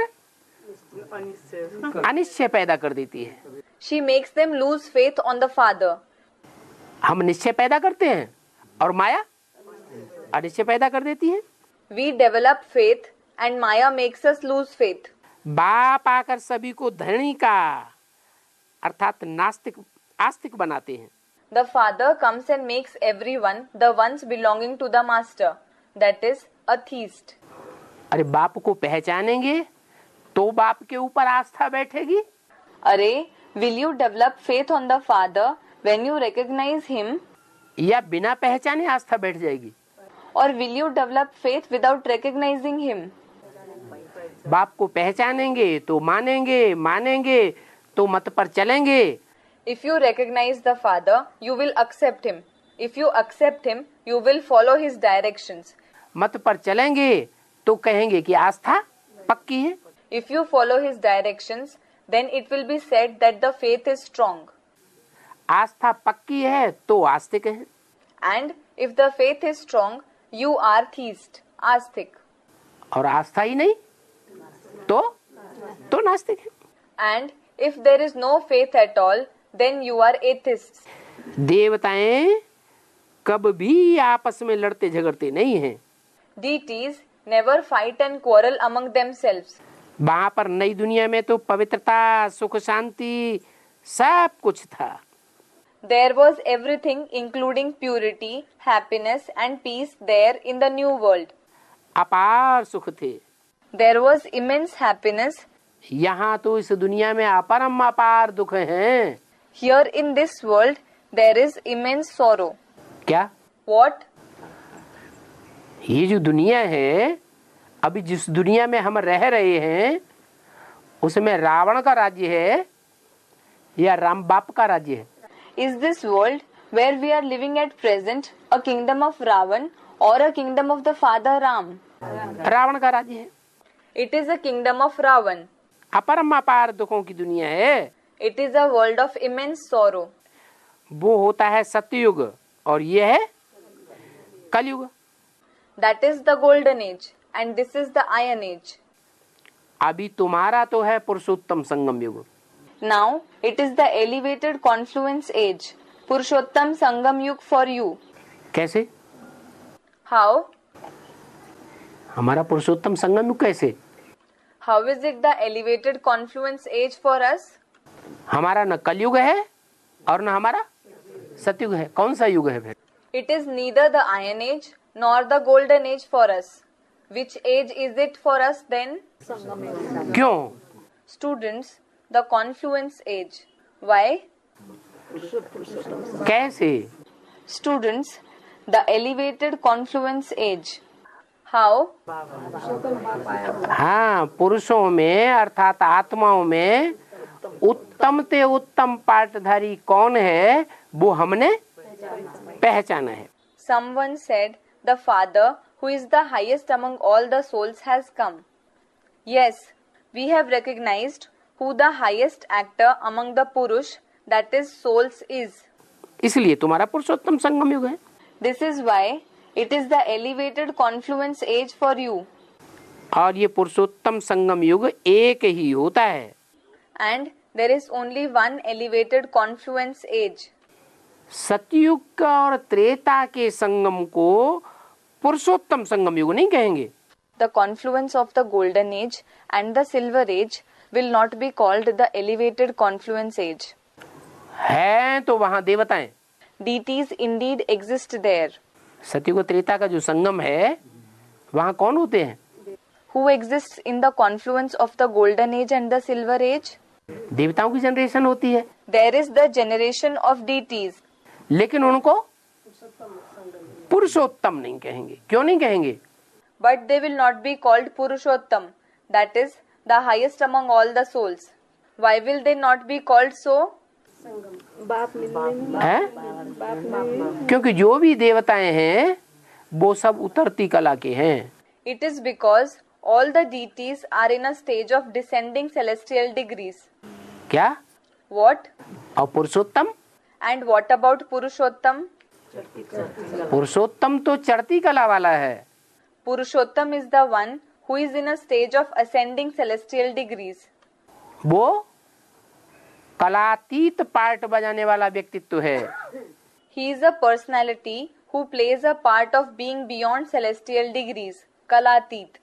अनिश्चय पैदा कर देती है। She makes them lose faith on the father. हम निश्चय पैदा करते हैं और माया अनिश्चय पैदा कर देती है। We develop faith and Maya makes us lose faith. बाप आकर सभी को धनी का अर्थात नास्तिक आस्तिक बनाते हैं। The father comes and makes everyone the ones belonging to the master, that is, a theist. अरे बाप को पहचानेंगे तो बाप के ऊपर आस्था बैठेगी। अरे, will you develop faith on the father when you recognize him? या बिना पहचाने आस्था बैठ जाएगी। Or will you develop faith without recognizing him? बाप को पहचानेंगे तो मानेंगे, मानेंगे तो मत पर चलेंगे। If you recognize the father, you will accept him. If you accept him, you will follow his directions. मत पर चलेंगे तो कहेंगे कि आस्था पक्की है। If you follow his directions, then it will be said that the faith is strong. आस्था पक्की है तो आस्तिक है। And if the faith is strong, you are theist, astic. और आस्था ही नहीं तो नास्तिक है। And if there is no faith at all, then you are atheists. देवताएं कब भी आपस में लड़ते झगड़ते नहीं हैं। Deities never fight and quarrel among themselves. वहां पर नई दुनिया में तो पवित्रता, सुख, शांति सब कुछ था। There was everything including purity, happiness and peace there in the new world. अपार सुख थे। There was immense happiness. यहाँ तो इस दुनिया में अपरम अपार दुख हैं। Here in this world there is immense sorrow. क्या? What? ये जो दुनिया है, अभी जिस दुनिया में हम रह रहे हैं उसमें रावण का राज्य है या राम बाप का राज्य है? Is this world where we are living at present a kingdom of Ravan or a kingdom of the father Ram? Ravan का राज्य है। It is a kingdom of Ravan. अपरम अपार दुखों की दुनिया है। It is a world of immense sorrow. वो होता है सत्ययुग और ये है कलयुग। That is the golden age and this is the iron age. अभी तुम्हारा तो है पुरुषोत्तम संगम युग। Now it is the elevated confluence age, Purushottam Sangam Yug for you. कैसे? How? हमारा पुरुषोत्तम संगम युग कैसे? How is it the elevated confluence age for us? हमारा न कलयुग है और न हमारा सतयुग है। कौन सा युग है फिर? It is neither the iron age nor the golden age for us. Which age is it for us then? क्यों? Students, the confluence age. Why? कैसे? Students, the elevated confluence age. How? हाँ, पुरुषों में अर्थात आत्माओं में उत्तम ते उत्तम पाठधारी कौन है वो हमने पहचाना है। Someone said, the Father, who is the highest among all the souls, has come. Yes, we have recognized who the highest actor among the Purush, that is souls, is. इसलिए तुम्हारा पुरुषोत्तम संगम युग है। This is why it is the elevated confluence age for you. और ये पुरुषोत्तम संगम युग एक ही होता है। And there is only one elevated confluence age. सतयुग और त्रेता के संगम को पुरुषोत्तम संगम युग नहीं कहेंगे। The confluence of the golden age and the silver age will not be called the elevated confluence age. है तो वहाँ देवताएं। Deities indeed exist there. सतयुग और त्रेता का जो संगम है वहाँ कौन होते हैं? Who exists in the confluence of the golden age and the silver age? देवताओं की जनरेशन होती है। There is the generation of deities. लेकिन उनको पुरुषोत्तम नहीं कहेंगे। क्यों नहीं कहेंगे? But they will not be called Purushottam, that is, the highest among all the souls. Why will they not be called so? है? क्योंकि जो भी देवताएं हैं वो सब उतरती कला के हैं। It is because all the deities are in a stage of descending celestial degrees. क्या? What? और पुरुषोत्तम? And what about Purushottam? पुरुषोत्तम तो चढ़ती कला वाला है। Purushottam is the one who is in a stage of ascending celestial degrees. वो कलातीत part बजाने वाला व्यक्तित्व है। He is a personality who plays a part of being beyond celestial degrees, Kalatit.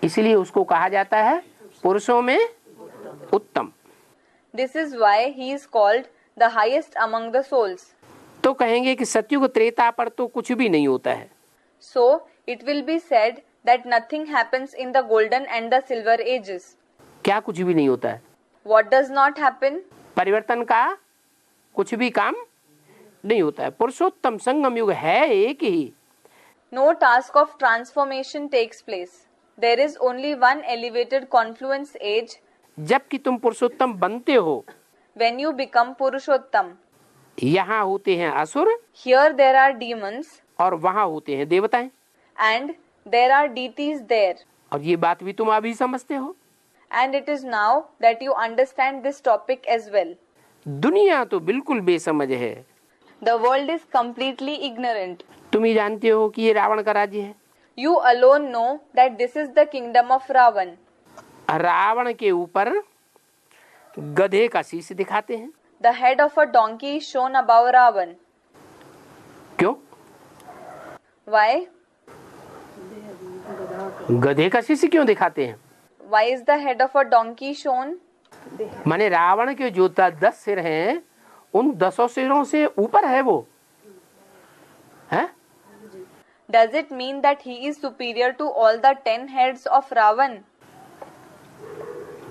इसलिए उसको कहा जाता है पुरुषों में उत्तम। This is why he is called the highest among the souls. तो कहेंगे कि सतयुग त्रेता पर तो कुछ भी नहीं होता है। So it will be said that nothing happens in the golden and the silver ages. क्या कुछ भी नहीं होता है? What does not happen? परिवर्तन का कुछ भी काम नहीं होता है। पुरुषोत्तम संगम युग है एक ही। No task of transformation takes place. There is only one elevated confluence age. जबकि तुम पुरुषोत्तम बनते हो, When you become Purushottam. यहाँ होते हैं असुर Here there are demons और वहाँ होते हैं देवताएं। and there are deities there. और ये बात भी तुम अभी समझते हो। And it is now that you understand this topic as well. दुनिया तो बिल्कुल बेसमझ है। The world is completely ignorant. तुम ही जानते हो कि ये रावण का राज्य है। You alone know that this is the kingdom of Ravan. Ravan के ऊपर गधे का शीश दिखाते हैं। The head of a donkey is shown above Ravan. क्यों? Why? गधे का शीश क्यों दिखाते हैं? Why is the head of a donkey shown? माने रावण के जो 10 सिर हैं उन 10 सिरों से ऊपर है वो है? Does it mean that he is superior to all the 10 heads of Ravan?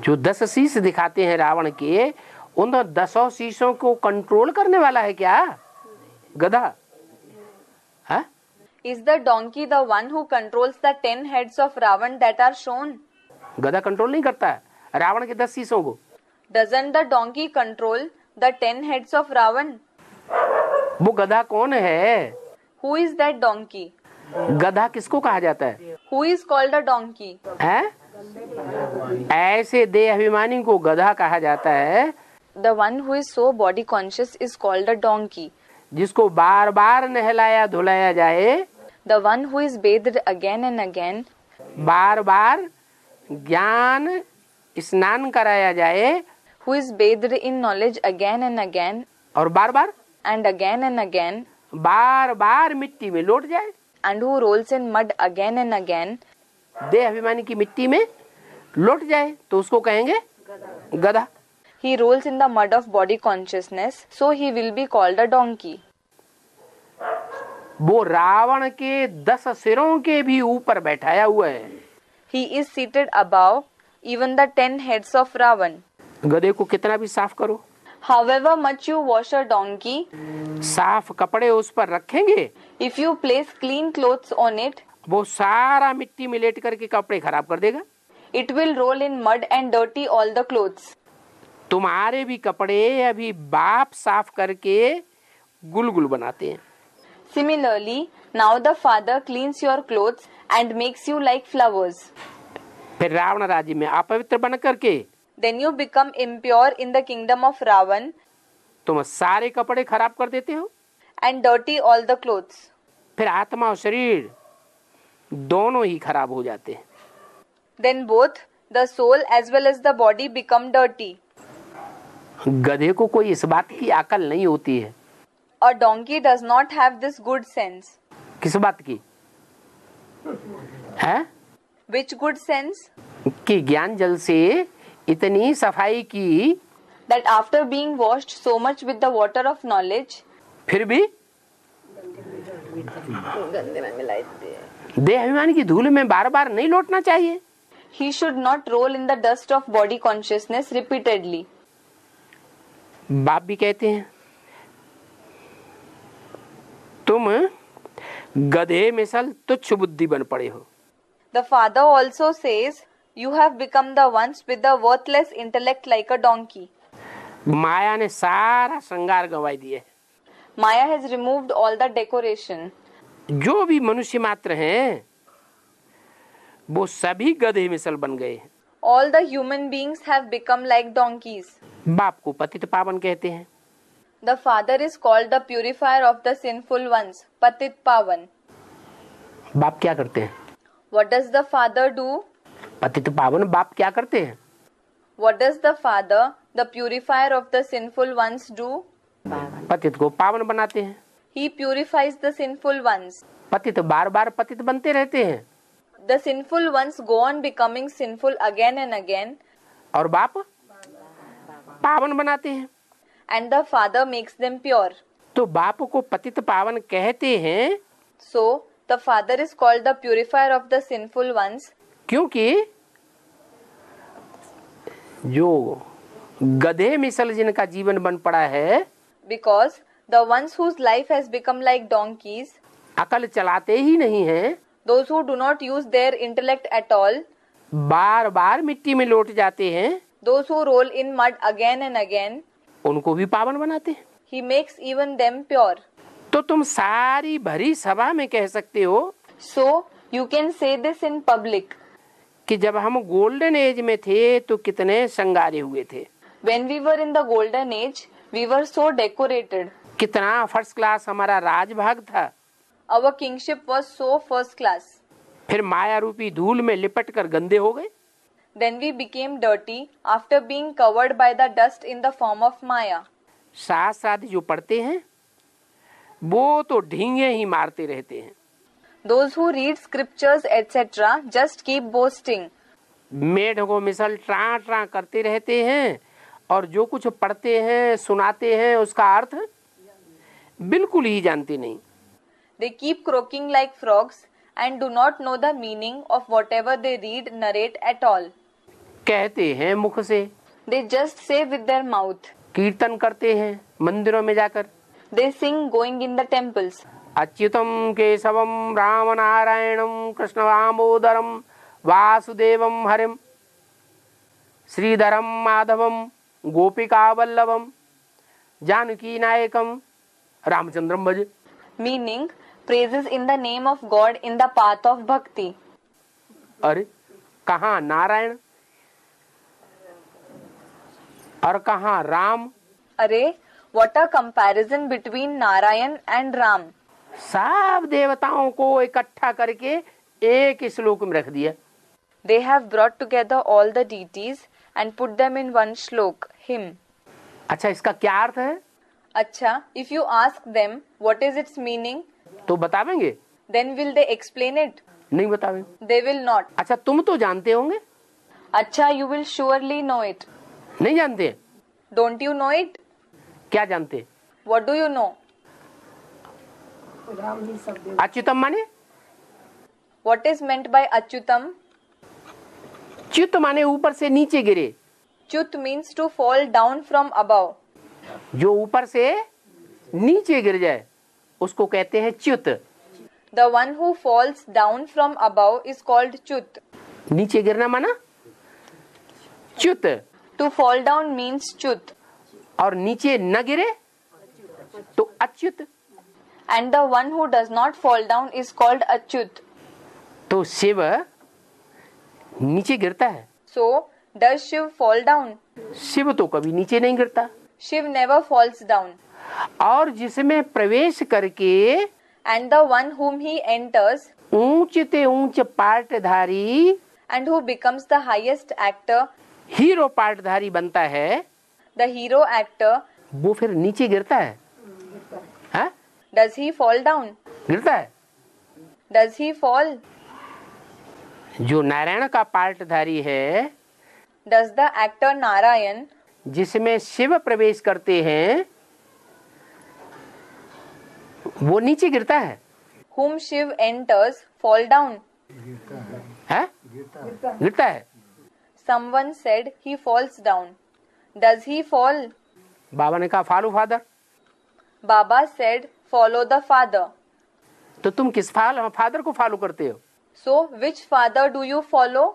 जो 10 शीश दिखाते हैं रावण के, उन 10 शीशों को कंट्रोल करने वाला है क्या गधा? है? Is the donkey the one who controls the 10 heads of Ravan that are shown? गधा कंट्रोल नहीं करता है रावण के 10 शीशों को। Doesn't the donkey control the 10 heads of Ravan? वो गधा कौन है? Who is that donkey? गधा किसको कहा जाता है? Who is called a donkey? है? ऐसे देह अभिमानी को गधा कहा जाता है The one who is so body conscious is called a donkey. जिसको बार बार नहलाया धुलाया जाए, The one who is bathed again and again, बार बार ज्ञान स्नान कराया जाए, who is bathed in knowledge again and again, और बार बार and again, बार बार मिट्टी में लौट जाए। and who rolls in mud again and again, देह अभिमानी की मिट्टी में लौट जाए तो उसको कहेंगे गधा। he rolls in the mud of body consciousness, so he will be called a donkey. वो रावण के 10 सिरों के भी ऊपर बैठाया हुआ है। He is seated above even the 10 heads of Ravan. गधे को कितना भी साफ करो, However much you wash a donkey, साफ कपड़े उस पर रखेंगे, if you place clean clothes on it, वो सारा मिट्टी में लेट करके कपड़े खराब कर देगा। it will roll in mud and dirty all the clothes. तुम्हारे भी कपड़े अभी बाप साफ करके गुलगुल बनाते हैं। Similarly, now the Father cleans your clothes and makes you like flowers. फिर रावण राज्य में अपवित्र बन करके Then you become impure in the kingdom of Ravan तुम सारे कपड़े खराब कर देते हो। and dirty all the clothes. फिर आत्मा और शरीर दोनों ही खराब हो जाते हैं। Then both the soul as well as the body become dirty. गधे को कोई इस बात की अकल नहीं होती है। A donkey does not have this good sense. किस बात की है? Which good sense? कि ज्ञान जल से इतनी सफाई की, That after being washed so much with the water of knowledge, फिर भी देह अभिमान की धूल में बार बार नहीं लौटना चाहिए। he should not roll in the dust of body consciousness repeatedly. बाप भी कहते हैं तुम गधे मिसल तुच्छ बुद्धि बन पड़े हो। The Father also says, you have become the ones with the worthless intellect like a donkey. माया ने सारा श्रृंगार गंवाई दिए। Maya has removed all the decoration. जो भी मनुष्य मात्र हैं वो सभी गधे मिसल बन गए हैं। All the human beings have become like donkeys. बाप को पतित पावन कहते हैं। The Father is called the purifier of the sinful ones, Patit Pavan. बाप क्या करते हैं? What does the Father do? पतित पावन बाप क्या करते हैं? What does the Father, the purifier of the sinful ones, do? पतित को पावन बनाते हैं। He purifies the sinful ones. पतित बार बार पतित बनते रहते हैं The sinful ones go on becoming sinful again and again, और बाप पावन बनाते हैं। and the Father makes them pure. तो बाप को पतित पावन कहते हैं So, the Father is called the purifier of the sinful ones क्योंकि जो गधे मिसल जिनका जीवन बन पड़ा है, because the ones whose life has become like donkeys, अकल चलाते ही नहीं हैं, those who do not use their intellect at all, बार बार मिट्टी में लौट जाते हैं, those who roll in mud again and again, उनको भी पावन बनाते हैं। He makes even them pure. तो तुम सारी भरी सभा में कह सकते हो So, you can say this in public. कि जब हम गोल्डन एज में थे तो कितने श्रृंगारे हुए थे, When we were in the golden age, we were so decorated. कितना फर्स्ट क्लास हमारा राजभाग था। Our kingship was so first class. फिर माया रूपी धूल में लिपट कर गंदे हो गए। Then we became dirty after being covered by the dust in the form of Maya. शास्त्र आदि जो पढ़ते हैं वो तो ढींगे ही मारते रहते हैं। Those who read scriptures etc. just keep boasting. मेढ को मिसल ट्रा ट्रा करते रहते हैं और जो कुछ पढ़ते हैं सुनाते हैं उसका अर्थ बिल्कुल ही जानते नहीं। They keep croaking like frogs and do not know the meaning of whatever they read, narrate at all. कहते हैं मुख से, They just say with their mouth. कीर्तन करते हैं मंदिरों में जाकर, They sing going in the temples. Achyutam Keshavam Ram नारायणम Krishna Damodaram Vasudevam Harim Shridharam माधवम गोपिका वल्लभम जानकी नायकम रामचंद्रम भज। Meaning, praises in the name of God in the path of bhakti. अरे कहाँ नारायण और कहाँ Ram. Array, what a comparison between Narayan and Ram. सब देवताओं को इकट्ठा करके एक श्लोक में रख दिया। They have brought together all the deities and put them in one shlok, hymn. अच्छा इसका क्या अर्थ है Acha, if you ask them what is its meaning, तो बतावेंगे? then will they explain it? नहीं बतावेंगे। They will not. अच्छा तुम तो जानते होंगे? Acha, you will surely know it. नहीं जानते? Don't you know it? क्या जानते? What do you know? Ram ही सब देव अच्युतम माने? What is meant by Achyutam? च्युत माने ऊपर से नीचे गिरे, Chyut means to fall down from above. जो ऊपर से नीचे गिर जाए उसको कहते हैं च्युत। The one who falls down from above is called Chyut. नीचे गिरना माना च्युत, To fall down means Chyut. और नीचे न गिरे तो Achyut. And the one who does not fall down is called Achyut. तो शिव नीचे गिरता है, So, does Shiv fall down? Shiv तो कभी नीचे नहीं गिरता। Shiv never falls down. और जिसमें प्रवेश करके And the one whom he enters ऊंच ते ऊंच पार्टधारी and who becomes the highest actor, hero पार्टधारी बनता है, the hero actor, वो फिर नीचे गिरता है। हाँ? does he fall down? गिरता है। Does he fall? जो नारायण का पार्टधारी है, Does the actor Narayan, जिसमें शिव प्रवेश करते हैं, वो नीचे गिरता है। whom Shiv enters, fall down? है? गिरता है। Someone said he falls down. Does he fall? बाबा ने कहा follow father. Baba said, follow the father. तो तुम किस फादर को फॉलो करते हो? So, which father do you follow?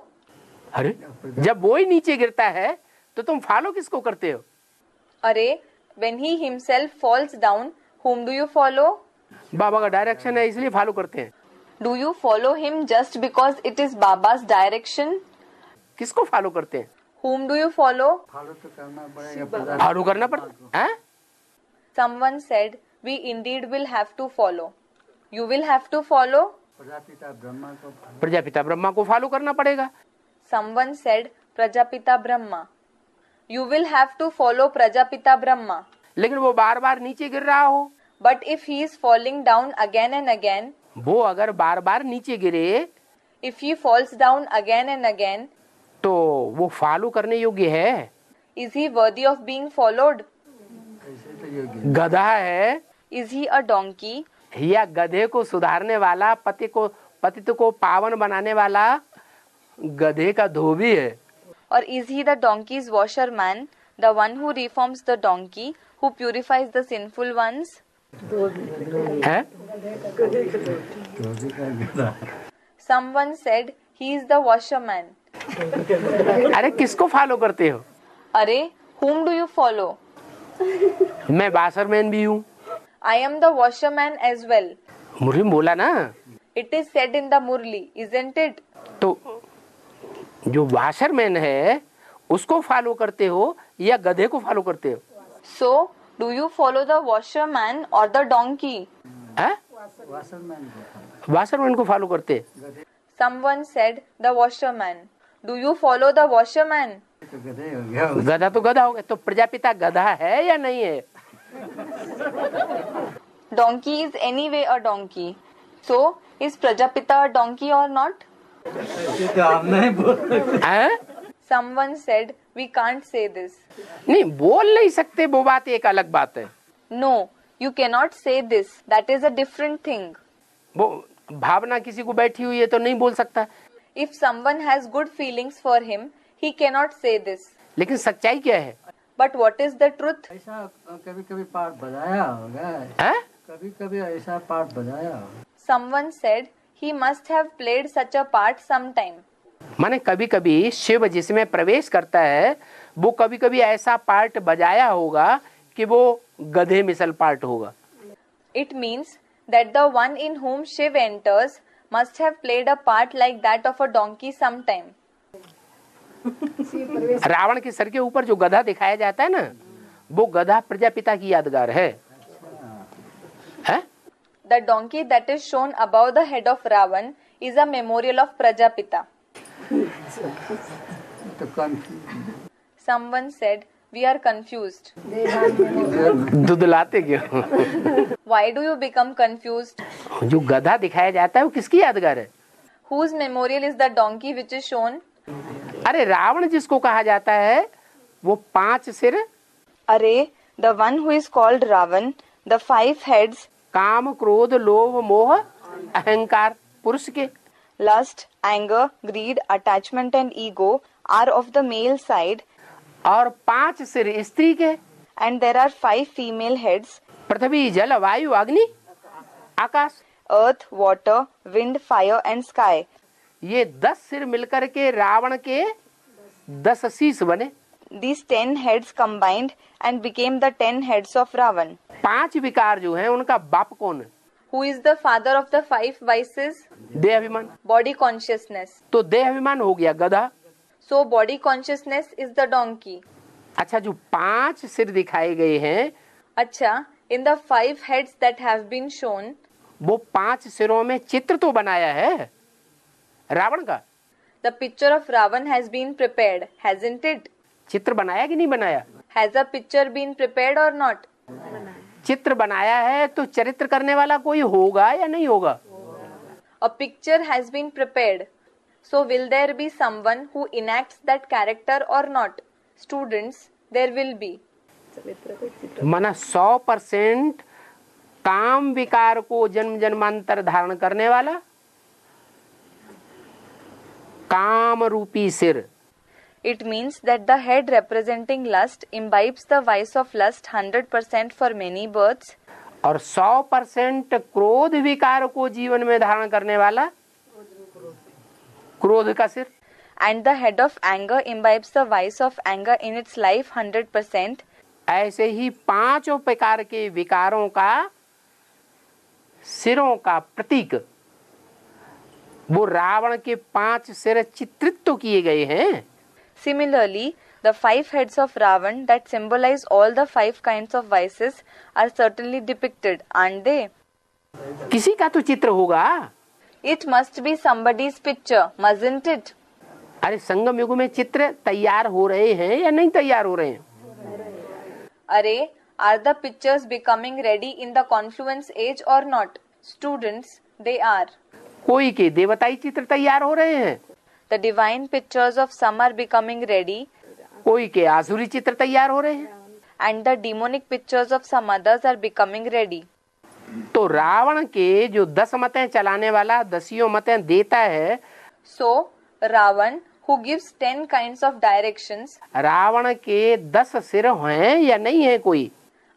अरे जब वो ही नीचे गिरता है तो तुम फॉलो किसको करते हो? Array, when he himself falls down, whom do you follow? बाबा का डायरेक्शन है इसलिए फॉलो करते हैं। Do you follow him just because it is Baba's direction? किसको फॉलो करते हैं? Whom do you follow? Follow तो करना पड़ेगा। फॉलो करना पड़ता है। Someone said, we indeed will have to follow. You will have to follow? Prajapita Brahma को follow। प्रजापिता ब्रह्मा को फॉलो करना पड़ेगा। Someone said, Prajapita Brahma. You will have to follow Prajapita Brahma. लेकिन वो बार बार नीचे गिर रहा हो, But if he is falling down again and again, वो अगर बार बार नीचे गिरे if he falls down again and again, तो वो फॉलो करने योग्य है? is he worthy of being followed? ऐसे तो योगी गधा है Is he a donkey? या गधे को सुधारने वाला, पतित को पावन बनाने वाला गधे का धोबी है? Or is he the donkey's washerman, the one who reforms the donkey, who purifies the sinful ones? है? योगी का गधा। Someone said, he is the washerman. अरे किसको फॉलो करते हो? Array, whom do you follow? मैं बासरमैन भी हूँ। I am the washerman as well. मुरली बोला ना। It is said in the Murli, isn't it? तो जो वाशरमैन है उसको फॉलो करते हो या गधे को फॉलो करते हो? So, do you follow the washerman or the donkey? हैं? वासरमैन को वाशरमैन को फॉलो करते। Someone said, the washerman. Do you follow the washerman? तो गधे हो गया। गधा तो गधा हो गया। तो प्रजापिता गधा है या नहीं है? Donkey is anyway a donkey. So, is Prajapita a donkey or not? ये तो हम नहीं बोल सकते। हैं? Someone said, we can't say this. नहीं बोल नहीं सकते, वो बात एक अलग बात है। No, you cannot say this. That is a different thing. वो भावना किसी को बैठी हुई है तो नहीं बोल सकता, If someone has good feelings for him, he cannot say this. लेकिन सच्चाई क्या है? But what is the truth? ऐसा कभी कभी पार्ट बजाया होगा, हैं? कभी कभी ऐसा पार्ट बजाया होगा। Someone said he must have played such a part sometime. माने कभी कभी शिव जिसमें प्रवेश करता है वो कभी कभी ऐसा पार्ट बजाया होगा कि वो गधे मिसल पार्ट होगा। It means that the one in whom Shiv enters must have played a part like that of a donkey sometime. Ravan के सर के ऊपर जो गधा दिखाया जाता है ना, वो गधा प्रजापिता की यादगार है। हैं? The donkey that is shown above the head of Ravan is a memorial of Prajapita. तो confuse Someone said, we are confused. दुदलाते क्यों? Why do you become confused? जो गधा दिखाया जाता है वो किसकी यादगार है? Whose memorial is the donkey which is shown? अरे रावण जिसको कहा जाता है वो 5 सिर, Array, the one who is called Ravan, the 5 heads, काम क्रोध लोभ मोह अहंकार पुरुष के, lust, anger, greed, attachment and ego are of the male side, और 5 सिर स्त्री के, and there are 5 female heads, पृथ्वी जल वायु अग्नि आकाश। earth, water, wind, fire and sky. ये 10 सिर मिलकर के रावण के 10 शीश बने। These 10 heads combined and became the 10 heads of Ravan. 5 विकार जो हैं उनका बाप कौन है? Who is the father of the 5 vices? देह अभिमान। Body consciousness. तो देह अभिमान हो गया गधा। So body consciousness is the donkey. अच्छा, जो 5 सिर दिखाए गए हैं Acha, in the 5 heads that have been shown, वो 5 सिरों में चित्र तो बनाया है रावण का। the picture of Ravan has been prepared, hasn't it? चित्र बनाया कि नहीं बनाया? Has a picture been prepared or not? चित्र बनाया है तो चरित्र करने वाला कोई होगा या नहीं होगा? A picture has been prepared. So will there be someone who enacts that character or not? Students, there will be. माना 100% काम विकार को जन्म जन्मांतर धारण करने वाला काम रूपी सिर। It means that the head representing lust imbibes the vice of lust 100% for many births, और 100% क्रोध विकार को जीवन में धारण करने वाला क्रोध का सिर। and the head of anger imbibes the vice of anger in its life 100%. ऐसे ही 5 प्रकार के विकारों का सिरों का प्रतीक वो रावण के 5 सिर चित्रित तो किए गए हैं। Similarly, the 5 heads of Ravan that symbolize all the 5 kinds of vices are certainly depicted, aren't they? किसी का तो चित्र होगा। It must be somebody's picture, mustn't it? अरे संगम युग में चित्र तैयार हो रहे हैं या नहीं तैयार हो रहे हैं? Array, are the pictures becoming ready in the confluence age or not? Students, they are. कोई के देवताई चित्र तैयार हो रहे हैं, The divine pictures of some are becoming ready, कोई के आसुरी चित्र तैयार हो रहे हैं। and the demonic pictures of some others are becoming ready. तो रावण के जो 10 मतें चलाने वाला 10 मतें देता है, So, Ravan, who gives 10 kinds of directions, Ravan के 10 सिर हैं या नहीं है कोई?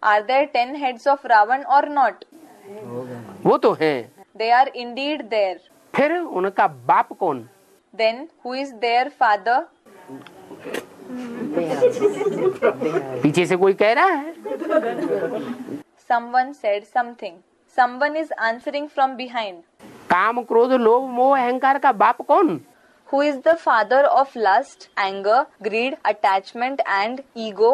are there 10 heads of Ravan or not? वो तो हैं। They are indeed there. फिर उनका बाप कौन? Then, who is their father? पीछे से कोई कह रहा है। Someone said something. Someone is answering from behind. काम क्रोध लोभ मोह अहंकार का बाप कौन? Who is the father of lust, anger, greed, attachment and ego?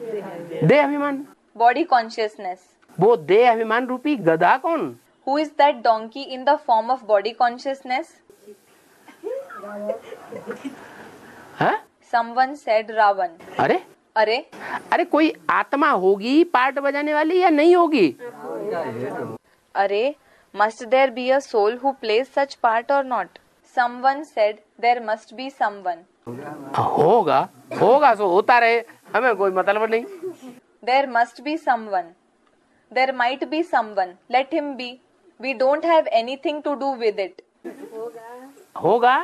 देह अभिमान। Body consciousness. वो देह अभिमान रूपी गधा कौन? Who is that donkey in the form of body consciousness? है? Someone said Ravan. अरे Array, अरे कोई आत्मा होगी पार्ट बजाने वाली या नहीं होगी? Array, must there be a soul who plays such part or not? Someone said there must be someone. होगा होगा सो होता रहे, हमें कोई मतलब नहीं। There must be someone. There might be someone. Let him be. We don't have anything to do with it. होगा,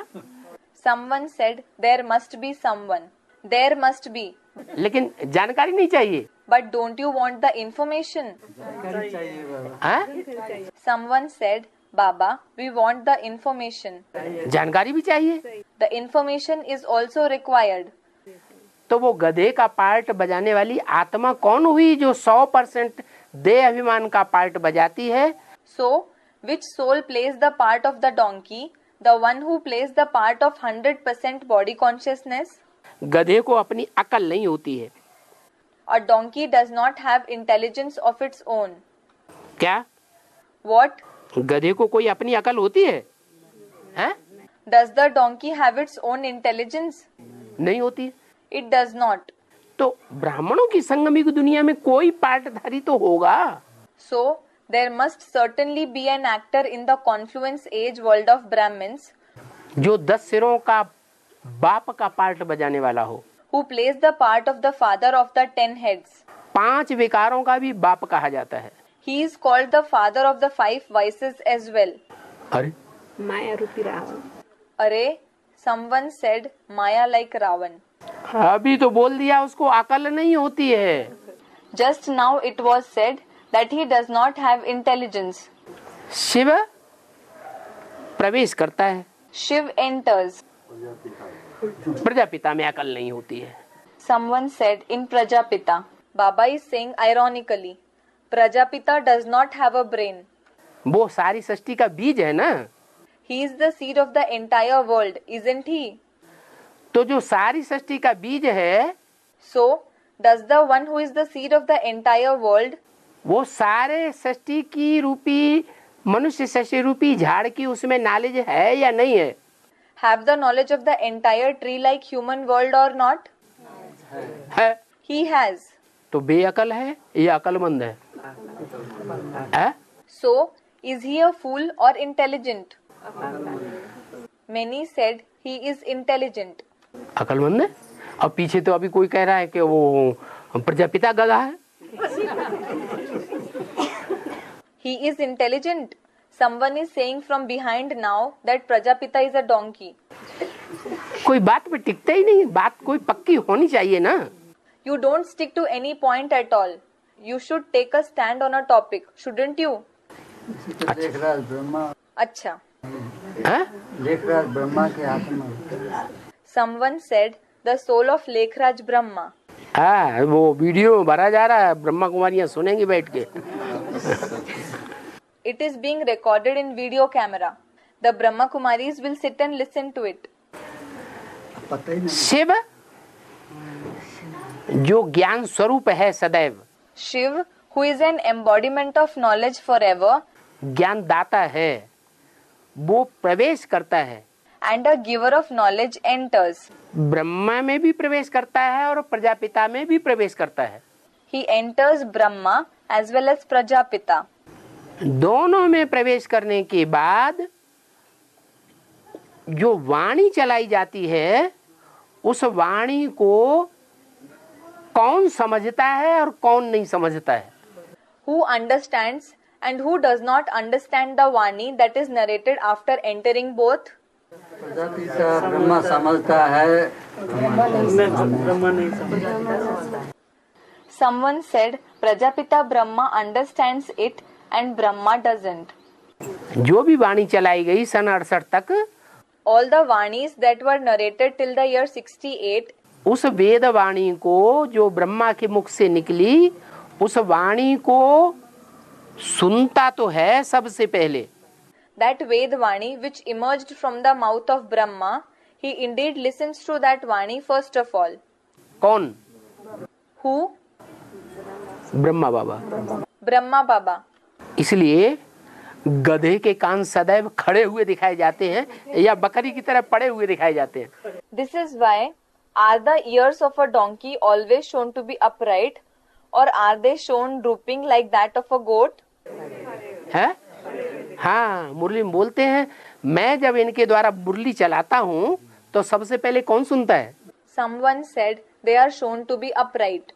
Someone said there must be someone. There must be. लेकिन जानकारी नहीं चाहिए। But don't you want the information? हाँ? Someone said, Baba, we want the information. जानकारी भी चाहिए। The information is also required. तो वो गधे का पार्ट बजाने वाली आत्मा कौन हुई जो 100% देह अभिमान का पार्ट बजाती है? So, which soul plays the part of the donkey? The one who plays the part of 100% body consciousness? गधे को अपनी अकल नहीं होती है। A donkey does not have intelligence of its own. क्या What? गधे को कोई अपनी अकल होती है? हैं? Does the donkey have its own intelligence? नहीं होती। It does not. तो ब्राह्मणों की संगमिक दुनिया में कोई पार्टधारी तो होगा। So, there must certainly be an actor in the confluence age world of Brahmins जो 10 सिरों का बाप का पार्ट बजाने वाला हो, who plays the part of the father of the 10 heads. 5 विकारों का भी बाप कहा जाता है। He is called the father of the 5 vices as well. अरे माया रूपी Ravan. Array, someone said Maya like Ravan. अभी तो बोल दिया उसको अकल नहीं होती है। Just now it was said that he does not have intelligence. Shiv प्रवेश करता है, Shiv enters. प्रजापिता में अकल नहीं होती है। Someone said in Prajapita. Baba is saying ironically, Prajapita does not have a brain. वो सारी सृष्टि का बीज है ना। He is the seed of the entire world, isn't he? तो जो सारी सृष्टि का बीज है So, does the one who is the seed of the entire world, वो सारे सृष्टि की रूपी मनुष्य सृष्टि रूपी झाड़ की उसमें नॉलेज है या नहीं है? have the knowledge of the entire tree like human world or not? है। He has. तो बेअकल है या अकलमंद है? है? So, is he a fool or intelligent? Many said he is intelligent. अकलमंद है। और पीछे तो अभी कोई कह रहा है कि वो प्रजापिता गधा है। He is intelligent. Someone is saying from behind now that Prajapita is a donkey. कोई बात पे टिकता ही नहीं, बात कोई पक्की होनी चाहिए ना। You don't stick to any point at all. You should take a stand on a topic, shouldn't you? Lekhraj Brahma, Acha. है? लेखराज ब्रह्मा की आत्मा। Someone said the soul of Lekhraj Brahma. हाँ, वो वीडियो भरा जा रहा है, ब्रह्मा कुमारियाँ सुनेंगी बैठ के। It is being recorded in video camera. The Brahma Kumaris will sit and listen to it. पता ही नहीं। शिव जो ज्ञान स्वरूप है सदैव, Shiv, who is an embodiment of knowledge forever ज्ञान दाता है, वो प्रवेश करता है। and a giver of knowledge enters. Brahma में भी प्रवेश करता है और प्रजापिता में भी प्रवेश करता है। He enters Brahma as well as Prajapita. दोनों में प्रवेश करने के बाद जो वाणी चलाई जाती है, उस वाणी को कौन समझता है और कौन नहीं समझता है? Who understands and who does not understand the Vani that is narrated after entering both? Prajapita Brahma समझता है, Someone said Prajapita Brahma understands it and Brahma doesn't. जो भी वाणी चलाई गई सन 68 तक, All the Vanis that were narrated till the year 68, उस वेद वाणी को जो ब्रह्मा के मुख से निकली, उस वाणी को सुनता तो है सबसे पहले, that Ved Vani which emerged from the mouth of Brahma, he indeed listens to that Vani first of all. कौन? Who? Brahma Baba. Brahma Baba. इसलिए गधे के कान सदैव खड़े हुए दिखाए जाते हैं या बकरी की तरह पड़े हुए दिखाए जाते हैं। This is why Are the ears of a donkey always shown to be upright, or are they shown drooping like that of a goat? है? हाँ, मुरली में बोलते हैं, मैं जब इनके द्वारा मुरली चलाता हूँ तो सबसे पहले कौन सुनता है? Someone said they are shown to be upright.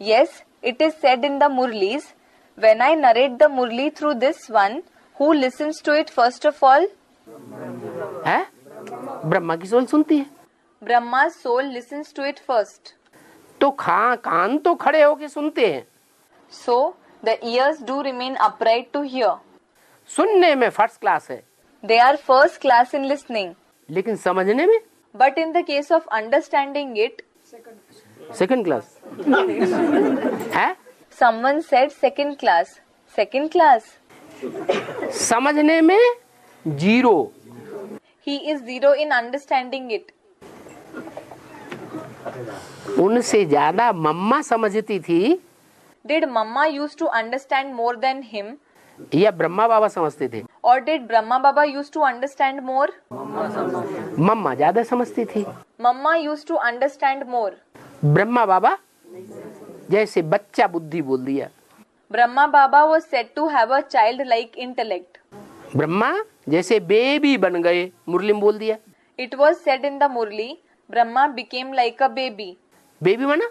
Yes, it is said in the Murlis. When I narrate the Murli through this one, who listens to it first of all? है? ब्रह्मा की सोल सुनती है। Brahma's soul listens to it first. तो कान तो खड़े होके सुनते हैं, So, the ears do remain upright to hear. सुनने में फर्स्ट क्लास है, They are first class in listening. लेकिन समझने में But in the case of understanding it, second class है। someone said second class. Second class. समझने में zero, He is zero in understanding it. उनसे ज्यादा मम्मा समझती थी Did Mamma used to understand more than him? या ब्रह्मा बाबा समझते थे? Or did Brahma Baba used to understand more? मम्मा ज्यादा समझती थी। Mamma used to understand more. Brahma बाबा जैसे बच्चा बुद्धि बोल दिया। Brahma Baba was said to have a childlike intellect. Brahma जैसे बेबी बन गए, मुरली में बोल दिया। It was said in the Murli, Brahma became like a baby. Baby माना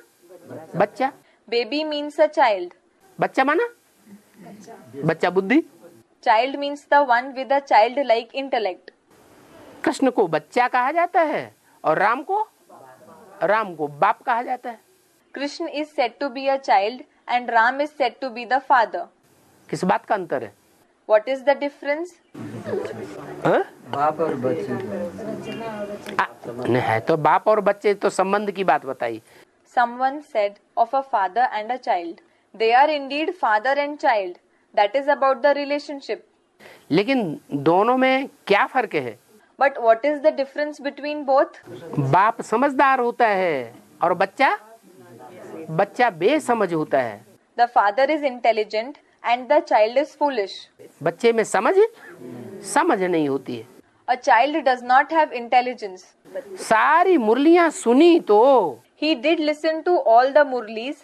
बच्चा, Baby means a child. बच्चा माना बच्चा बुद्धि। Child means the one with a childlike intellect. Krishna को बच्चा कहा जाता है और राम को बाप कहा जाता है। Krishna is said to be a child and Ram is said to be the father. किस बात का अंतर है? What is the difference? हाँ? बाप और बच्चे। नहीं है तो बाप और बच्चे तो संबंध की बात बताई। Someone said of a father and a child. They are indeed father and child. That is about the relationship. लेकिन दोनों में क्या फर्क है? But what is the difference between both? बाप समझदार होता है और बच्चा बेसमझ होता है। The father is intelligent and the child is foolish. बच्चे में समझ नहीं होती है। A child does not have intelligence. सारी मुरलियां सुनी तो He did listen to all the Murlis,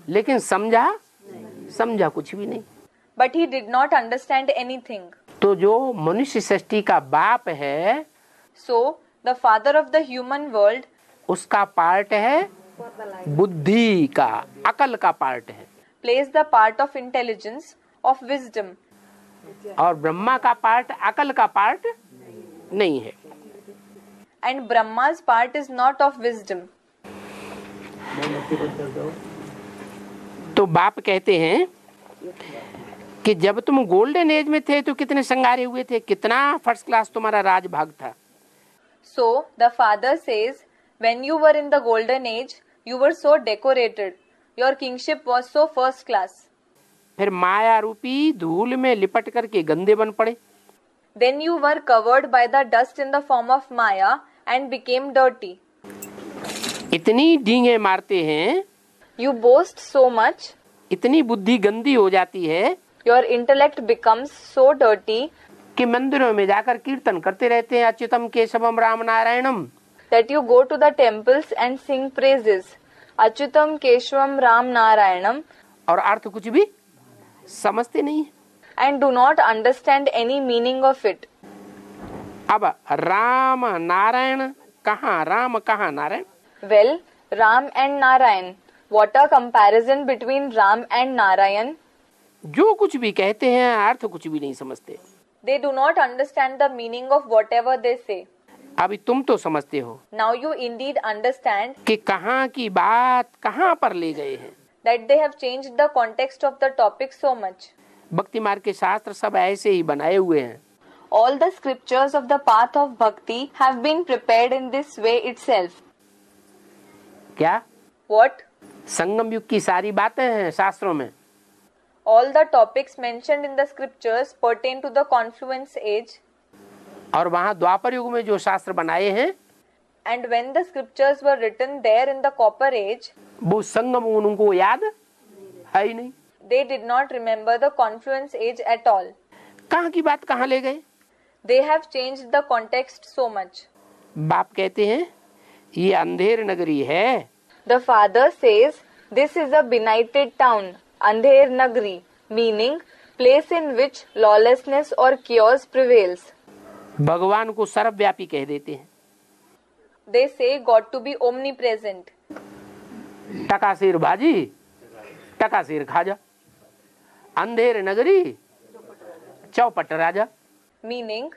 लेकिन समझा कुछ भी नहीं। but he did not understand anything. तो जो मनुष्य सृष्टि का बाप है, So, the father of the human world उसका पार्ट है बुद्धि का, अकल का पार्ट है, plays the part of intelligence, of wisdom. और ब्रह्मा का पार्ट अकल का पार्ट नहीं है। And Brahma's part is not of wisdom. तो बाप कहते हैं कि जब तुम गोल्डन एज में थे तो कितने संगारे हुए थे, कितना फर्स्ट क्लास तुम्हारा राजभाग था। So, the father says, when you were in the golden age, you were so decorated. Your kingship was so first class. फिर माया रूपी धूल में लिपट करके गंदे बन पड़े। Then you were covered by the dust in the form of Maya and became dirty. इतनी डींगे मारते हैं, You boast so much. इतनी बुद्धि गंदी हो जाती है Your intellect becomes so dirty कि मंदिरों में जाकर कीर्तन करते रहते हैं, Achyutam Keshavam Ram नारायणम। that you go to the temples and sing praises. Achyutam Keshvam Ram Narayanam, और अर्थ कुछ भी समझते नहीं। and do not understand any meaning of it. अब राम नारायण कहाँ, राम कहाँ Narayan? Well, Ram and Narayan. What a comparison between Ram and Narayan. जो कुछ भी कहते हैं अर्थ कुछ भी नहीं समझते। They do not understand the meaning of whatever they say. अभी तुम तो समझते हो Now you indeed understand कि कहाँ की बात कहाँ पर ले गए हैं। that they have changed the context of the topic so much. भक्ति मार्ग के शास्त्र सब ऐसे ही बनाए हुए हैं। All the scriptures of the path of bhakti have been prepared in this way itself. क्या? What? संगम युग की सारी बातें हैं शास्त्रों में। All the topics mentioned in the scriptures pertain to the confluence age, और वहाँ द्वापर युग में जो शास्त्र बनाए हैं and when the scriptures were written there in the copper age, वो संगम उनको याद है ही नहीं। they did not remember the confluence age at all. कहाँ की बात कहाँ ले गए? They have changed the context so much. बाप कहते हैं ये अंधेर नगरी है। The father says, this is a benighted town, Andher Nagri, meaning place in which lawlessness or chaos prevails. भगवान को सर्वव्यापी कह देते हैं। They say God to be omnipresent. टकासेर भाजी टकासेर खाजा, अंधेर नगरी चौपट राजा। Meaning,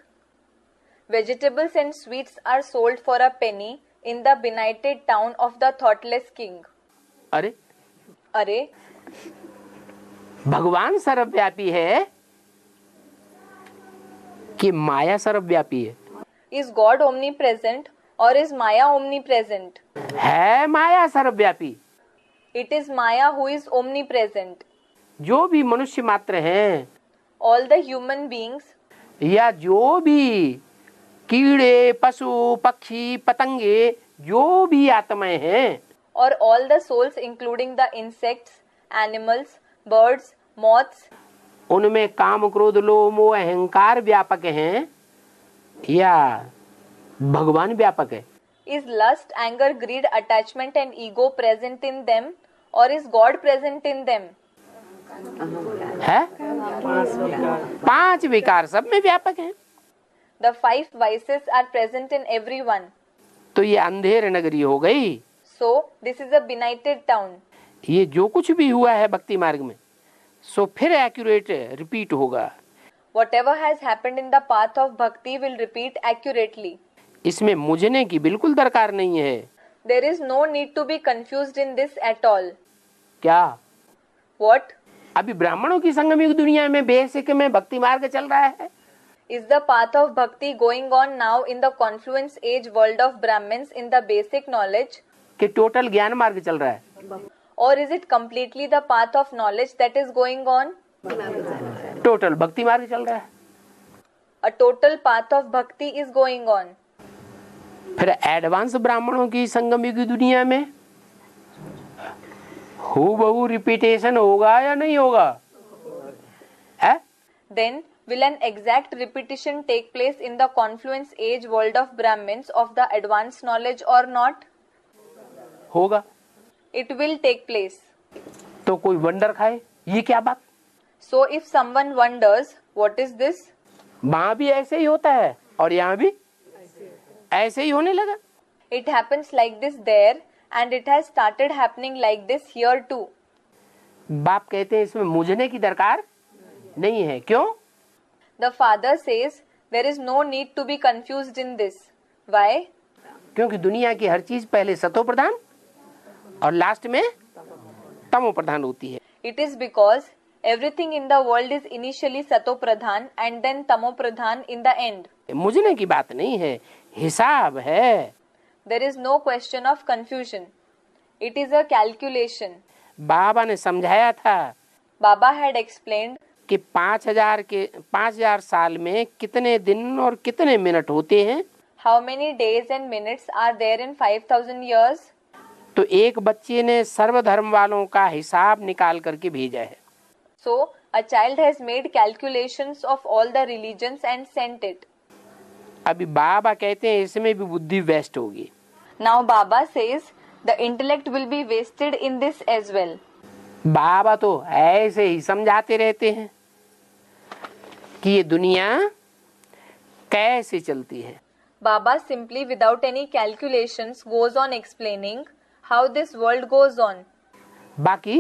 vegetables and sweets are sold for a penny in the benighted town of the thoughtless king. अरे अरे, भगवान सर्वव्यापी है कि माया सर्वव्यापी है? is God omnipresent or is Maya omnipresent? है माया सर्वव्यापी। It is Maya who is omnipresent. जो भी मनुष्य मात्र हैं All the human beings या जो भी कीड़े पशु पक्षी पतंगे जो भी आत्माएं हैं, or all the souls including the insects, animals, birds, moths, उनमें काम क्रोध लोभ मोह अहंकार व्यापक हैं या भगवान व्यापक है? is lust, anger, greed, attachment and ego present in them or is God present in them? है? पांच विकार सब में व्यापक हैं। The five vices are present in everyone. तो ये अंधेर नगरी हो गई। So, this is a benighted town. ये जो कुछ भी हुआ है भक्ति मार्ग में सो फिर एक्यूरेट रिपीट होगा। Whatever has happened in the path of bhakti will repeat accurately. इसमें मुझने की बिल्कुल दरकार नहीं है। There is no need to be confused in this at all. क्या What? अभी ब्राह्मणों की संगम युग दुनिया में बेसिक में भक्ति मार्ग चल रहा है? Is the path of bhakti going on now in the confluence age world of Brahmins in the basic knowledge? कि टोटल ज्ञान मार्ग चल रहा है? Or is it completely the path of knowledge that is going on? Total भक्ति मार्ग चल रहा है। A total path of bhakti is going on. फिर एडवांस ब्राह्मणों की संगम युग दुनिया में हूबहू रिपीटेशन होगा या नहीं होगा? है? Then will an exact repetition take place in the confluence age world of Brahmins of the advanced knowledge or not? होगा। It will take place. तो कोई वंडर खाए, ये क्या बात? So if someone wonders, what is this? वहां भी ऐसे ही होता है और यहाँ भी ऐसे ही होने लगा। It happens like this there and it has started happening like this here too. बाप कहते हैं इसमें मुझने की दरकार नहीं है। क्यों? The father says there is no need to be confused in this. Why? क्योंकि दुनिया की हर चीज पहले सतो प्रधान और लास्ट में तमो प्रधान होती है। It is because everything in the world is initially sato pradhan and then tamo pradhan in the end. मुझने की बात नहीं है, हिसाब है। There is no question of confusion. It is a calculation. बाबा ने समझाया था Baba had explained कि 5000 साल में कितने दिन और कितने मिनट होते हैं। how many days and minutes are there in 5000 years. तो एक बच्चे ने सर्वधर्म वालों का हिसाब निकाल करके भेजा है। So a child has made calculations of all the religions and sent it. अभी बाबा कहते हैं इसमें भी बुद्धि वेस्ट होगी। Now Baba says the intellect will be wasted in this as well. बाबा तो ऐसे ही समझाते रहते हैं कि ये दुनिया कैसे चलती है। Baba simply without any calculations goes on explaining how this world goes on. बाकी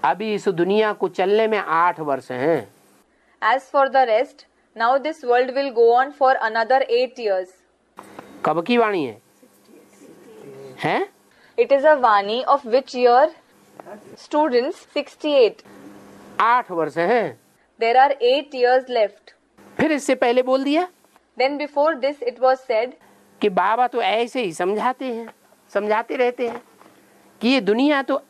अभी इस दुनिया को चलने में 8 वर्ष हैं। As for the rest, now this world will go on for another 8 years. कब की वाणी है? हैं? It is a Vani of which year? Students, 68. 8 वर्ष हैं। There are 8 years left. फिर इससे पहले बोल दिया Then before this it was said कि बाबा तो ऐसे ही समझाते रहते हैं कि ये दुनिया तो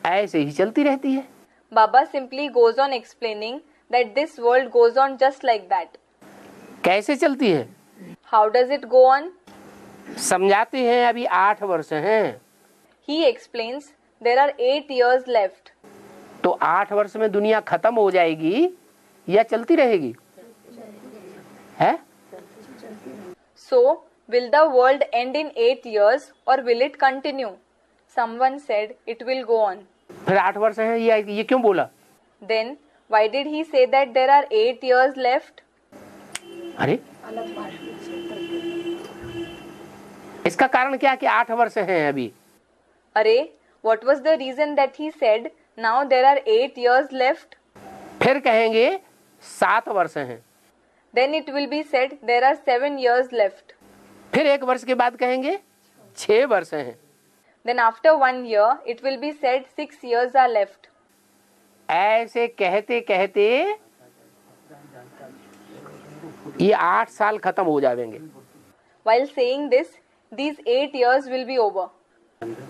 ऐसे ही चलती रहती है। Baba simply goes on explaining that this world goes on just like that. कैसे चलती है? How does it go on? समझाते हैं अभी 8 वर्ष हैं। He explains there are 8 years left. तो 8 वर्ष में दुनिया खत्म हो जाएगी या चलती रहेगी? है? So Will the world end in 8 years or will it continue? Someone said it will go on. फिर 8 वर्ष हैं, ये क्यों बोला? Then why did he say that there are 8 years left? अरे इसका कारण क्या कि 8 वर्ष हैं अभी? अरे what was the reason that he said now there are 8 years left? फिर कहेंगे 7 वर्ष हैं. Then it will be said there are 7 years left. फिर 1 वर्ष के बाद कहेंगे 6 वर्ष हैं. Then after 1 year it will be said 6 years are left. ऐसे कहते कहते ये 8 साल खत्म हो जाएंगे. While saying this, these 8 years will be over.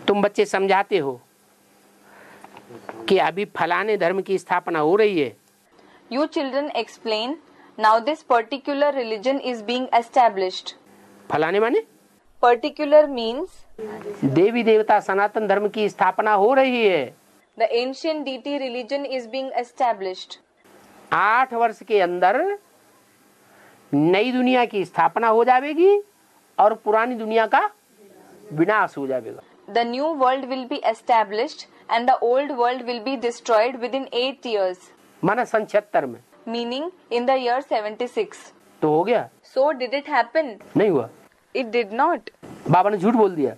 तुम बच्चे समझाते हो कि अभी फलाने धर्म की स्थापना हो रही है. You children explain, now this particular religion is being established. फलाने माने Particular means देवी देवता सनातन धर्म की स्थापना हो रही है. the ancient deity religion is being established. 8 वर्ष के अंदर नई दुनिया की स्थापना हो जाएगी और पुरानी दुनिया का विनाश हो जाएगा. The new world will be established and the old world will be destroyed within 8 years. माना सन 76 में. Meaning in the year 76. तो हो गया? So did it happen? नहीं हुआ. It did not. बाबा ने झूठ बोल दिया.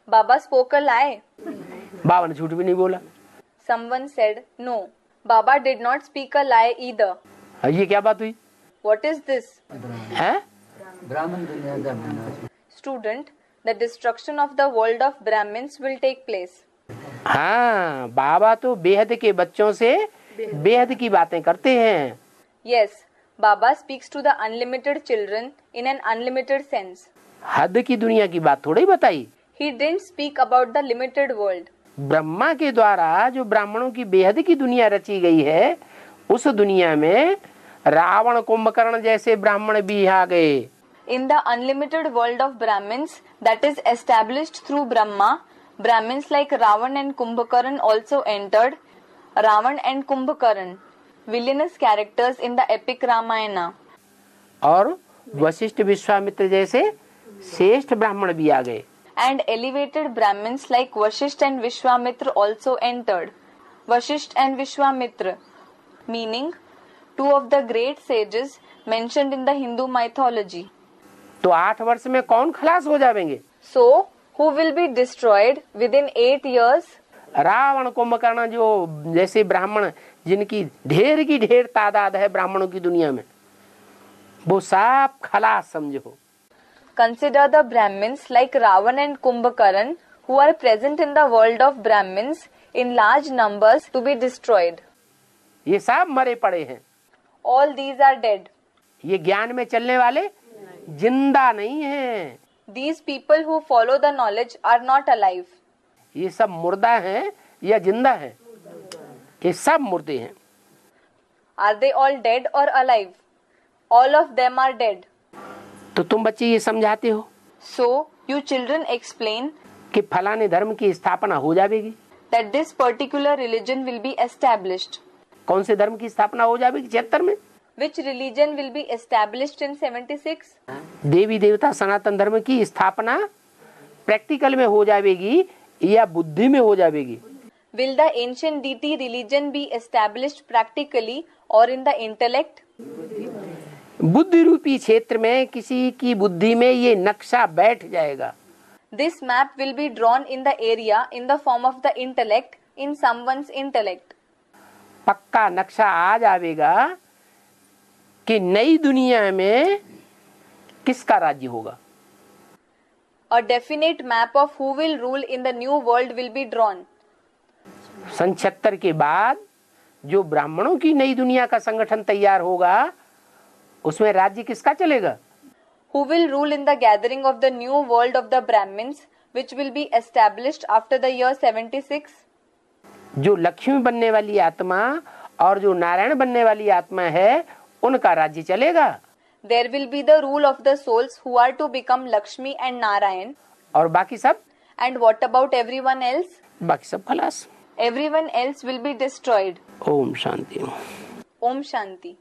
Baba spoke a lie. बाबा ने झूठ भी नहीं बोला. Someone said no. Baba did not speak a lie either. ये क्या बात हुई? What is this? है? ब्राह्मण दुनिया का विनाश. Student, the destruction of the world of Brahmins will take place. हाँ, बाबा तो बेहद के बच्चों से बेहद की बातें करते हैं. Yes, Baba speaks to the unlimited children in an unlimited sense. हद की दुनिया की बात थोड़ी बताई. He didn't speak about the limited world. Brahma के द्वारा जो ब्राह्मणों की बेहद की दुनिया रची गई है, उस दुनिया में रावण कुंभकर्ण जैसे ब्राह्मण भी आ गए. In the unlimited world of Brahmins that is established through Brahma, Brahmins like Ravan and Kumbhakarna also entered. Ravan and Kumbhakarna, villainous characters in the epic Ramayana. और वशिष्ठ विश्वामित्र जैसे श्रेष्ठ ब्राह्मण भी आ गए. And elevated Brahmins like Vashisht and Vishwamitra also entered. Vashisht and Vishwamitra, meaning two of the great sages mentioned in the Hindu mythology. तो 8 वर्ष में कौन खलास हो जाएंगे? So, who will be destroyed within 8 years? Ravan Kumbhakarna जो जैसे ब्राह्मण जिनकी ढेर की ढेर तादाद है ब्राह्मणों की दुनिया में, वो सब खलास समझो. Consider the Brahmins like Ravan and Kumbhakarna who are present in the world of Brahmins in large numbers to be destroyed. ये सब मरे पड़े हैं. All these are dead. ये ज्ञान में चलने वाले जिंदा नहीं हैं. These people who follow the knowledge are not alive. ये सब मुर्दा हैं या जिंदा हैं? ये सब मुर्दे हैं. Are they all dead or alive? All of them are dead. तो तुम बच्चे ये समझाते हो So, you children explain कि फलाने धर्म की स्थापना हो जाएगी. that this particular religion will be established. कौन से धर्म की स्थापना हो जाएगी 76 में? Which religion will be established in 76? देवी देवता सनातन धर्म की स्थापना प्रैक्टिकल में हो जाएगी या बुद्धि में हो जाएगी? Will the ancient deity religion be established practically or in the intellect? बुद्धि रूपी क्षेत्र में किसी की बुद्धि में ये नक्शा बैठ जाएगा. This map will be drawn in the area in the form of the intellect in someone's intellect. पक्का नक्शा आ जाएगा कि नई दुनिया में किसका राज्य होगा. A definite map of who will rule in the new world will be drawn. सन 76 के बाद जो ब्राह्मणों की नई दुनिया का संगठन तैयार होगा, उसमें राज्य किसका चलेगा? Who will rule in the gathering of the new world of the Brahmins, which will be established after the year 76? जो लक्ष्मी बनने वाली आत्मा और जो नारायण बनने वाली आत्मा है, उनका राज्य चलेगा. There will be the rule of the souls who are to become Lakshmi and Narayan. और बाकी सब? And what about everyone else? बाकी सब खलास. Everyone else will be destroyed. Om Shanti. Om Shanti.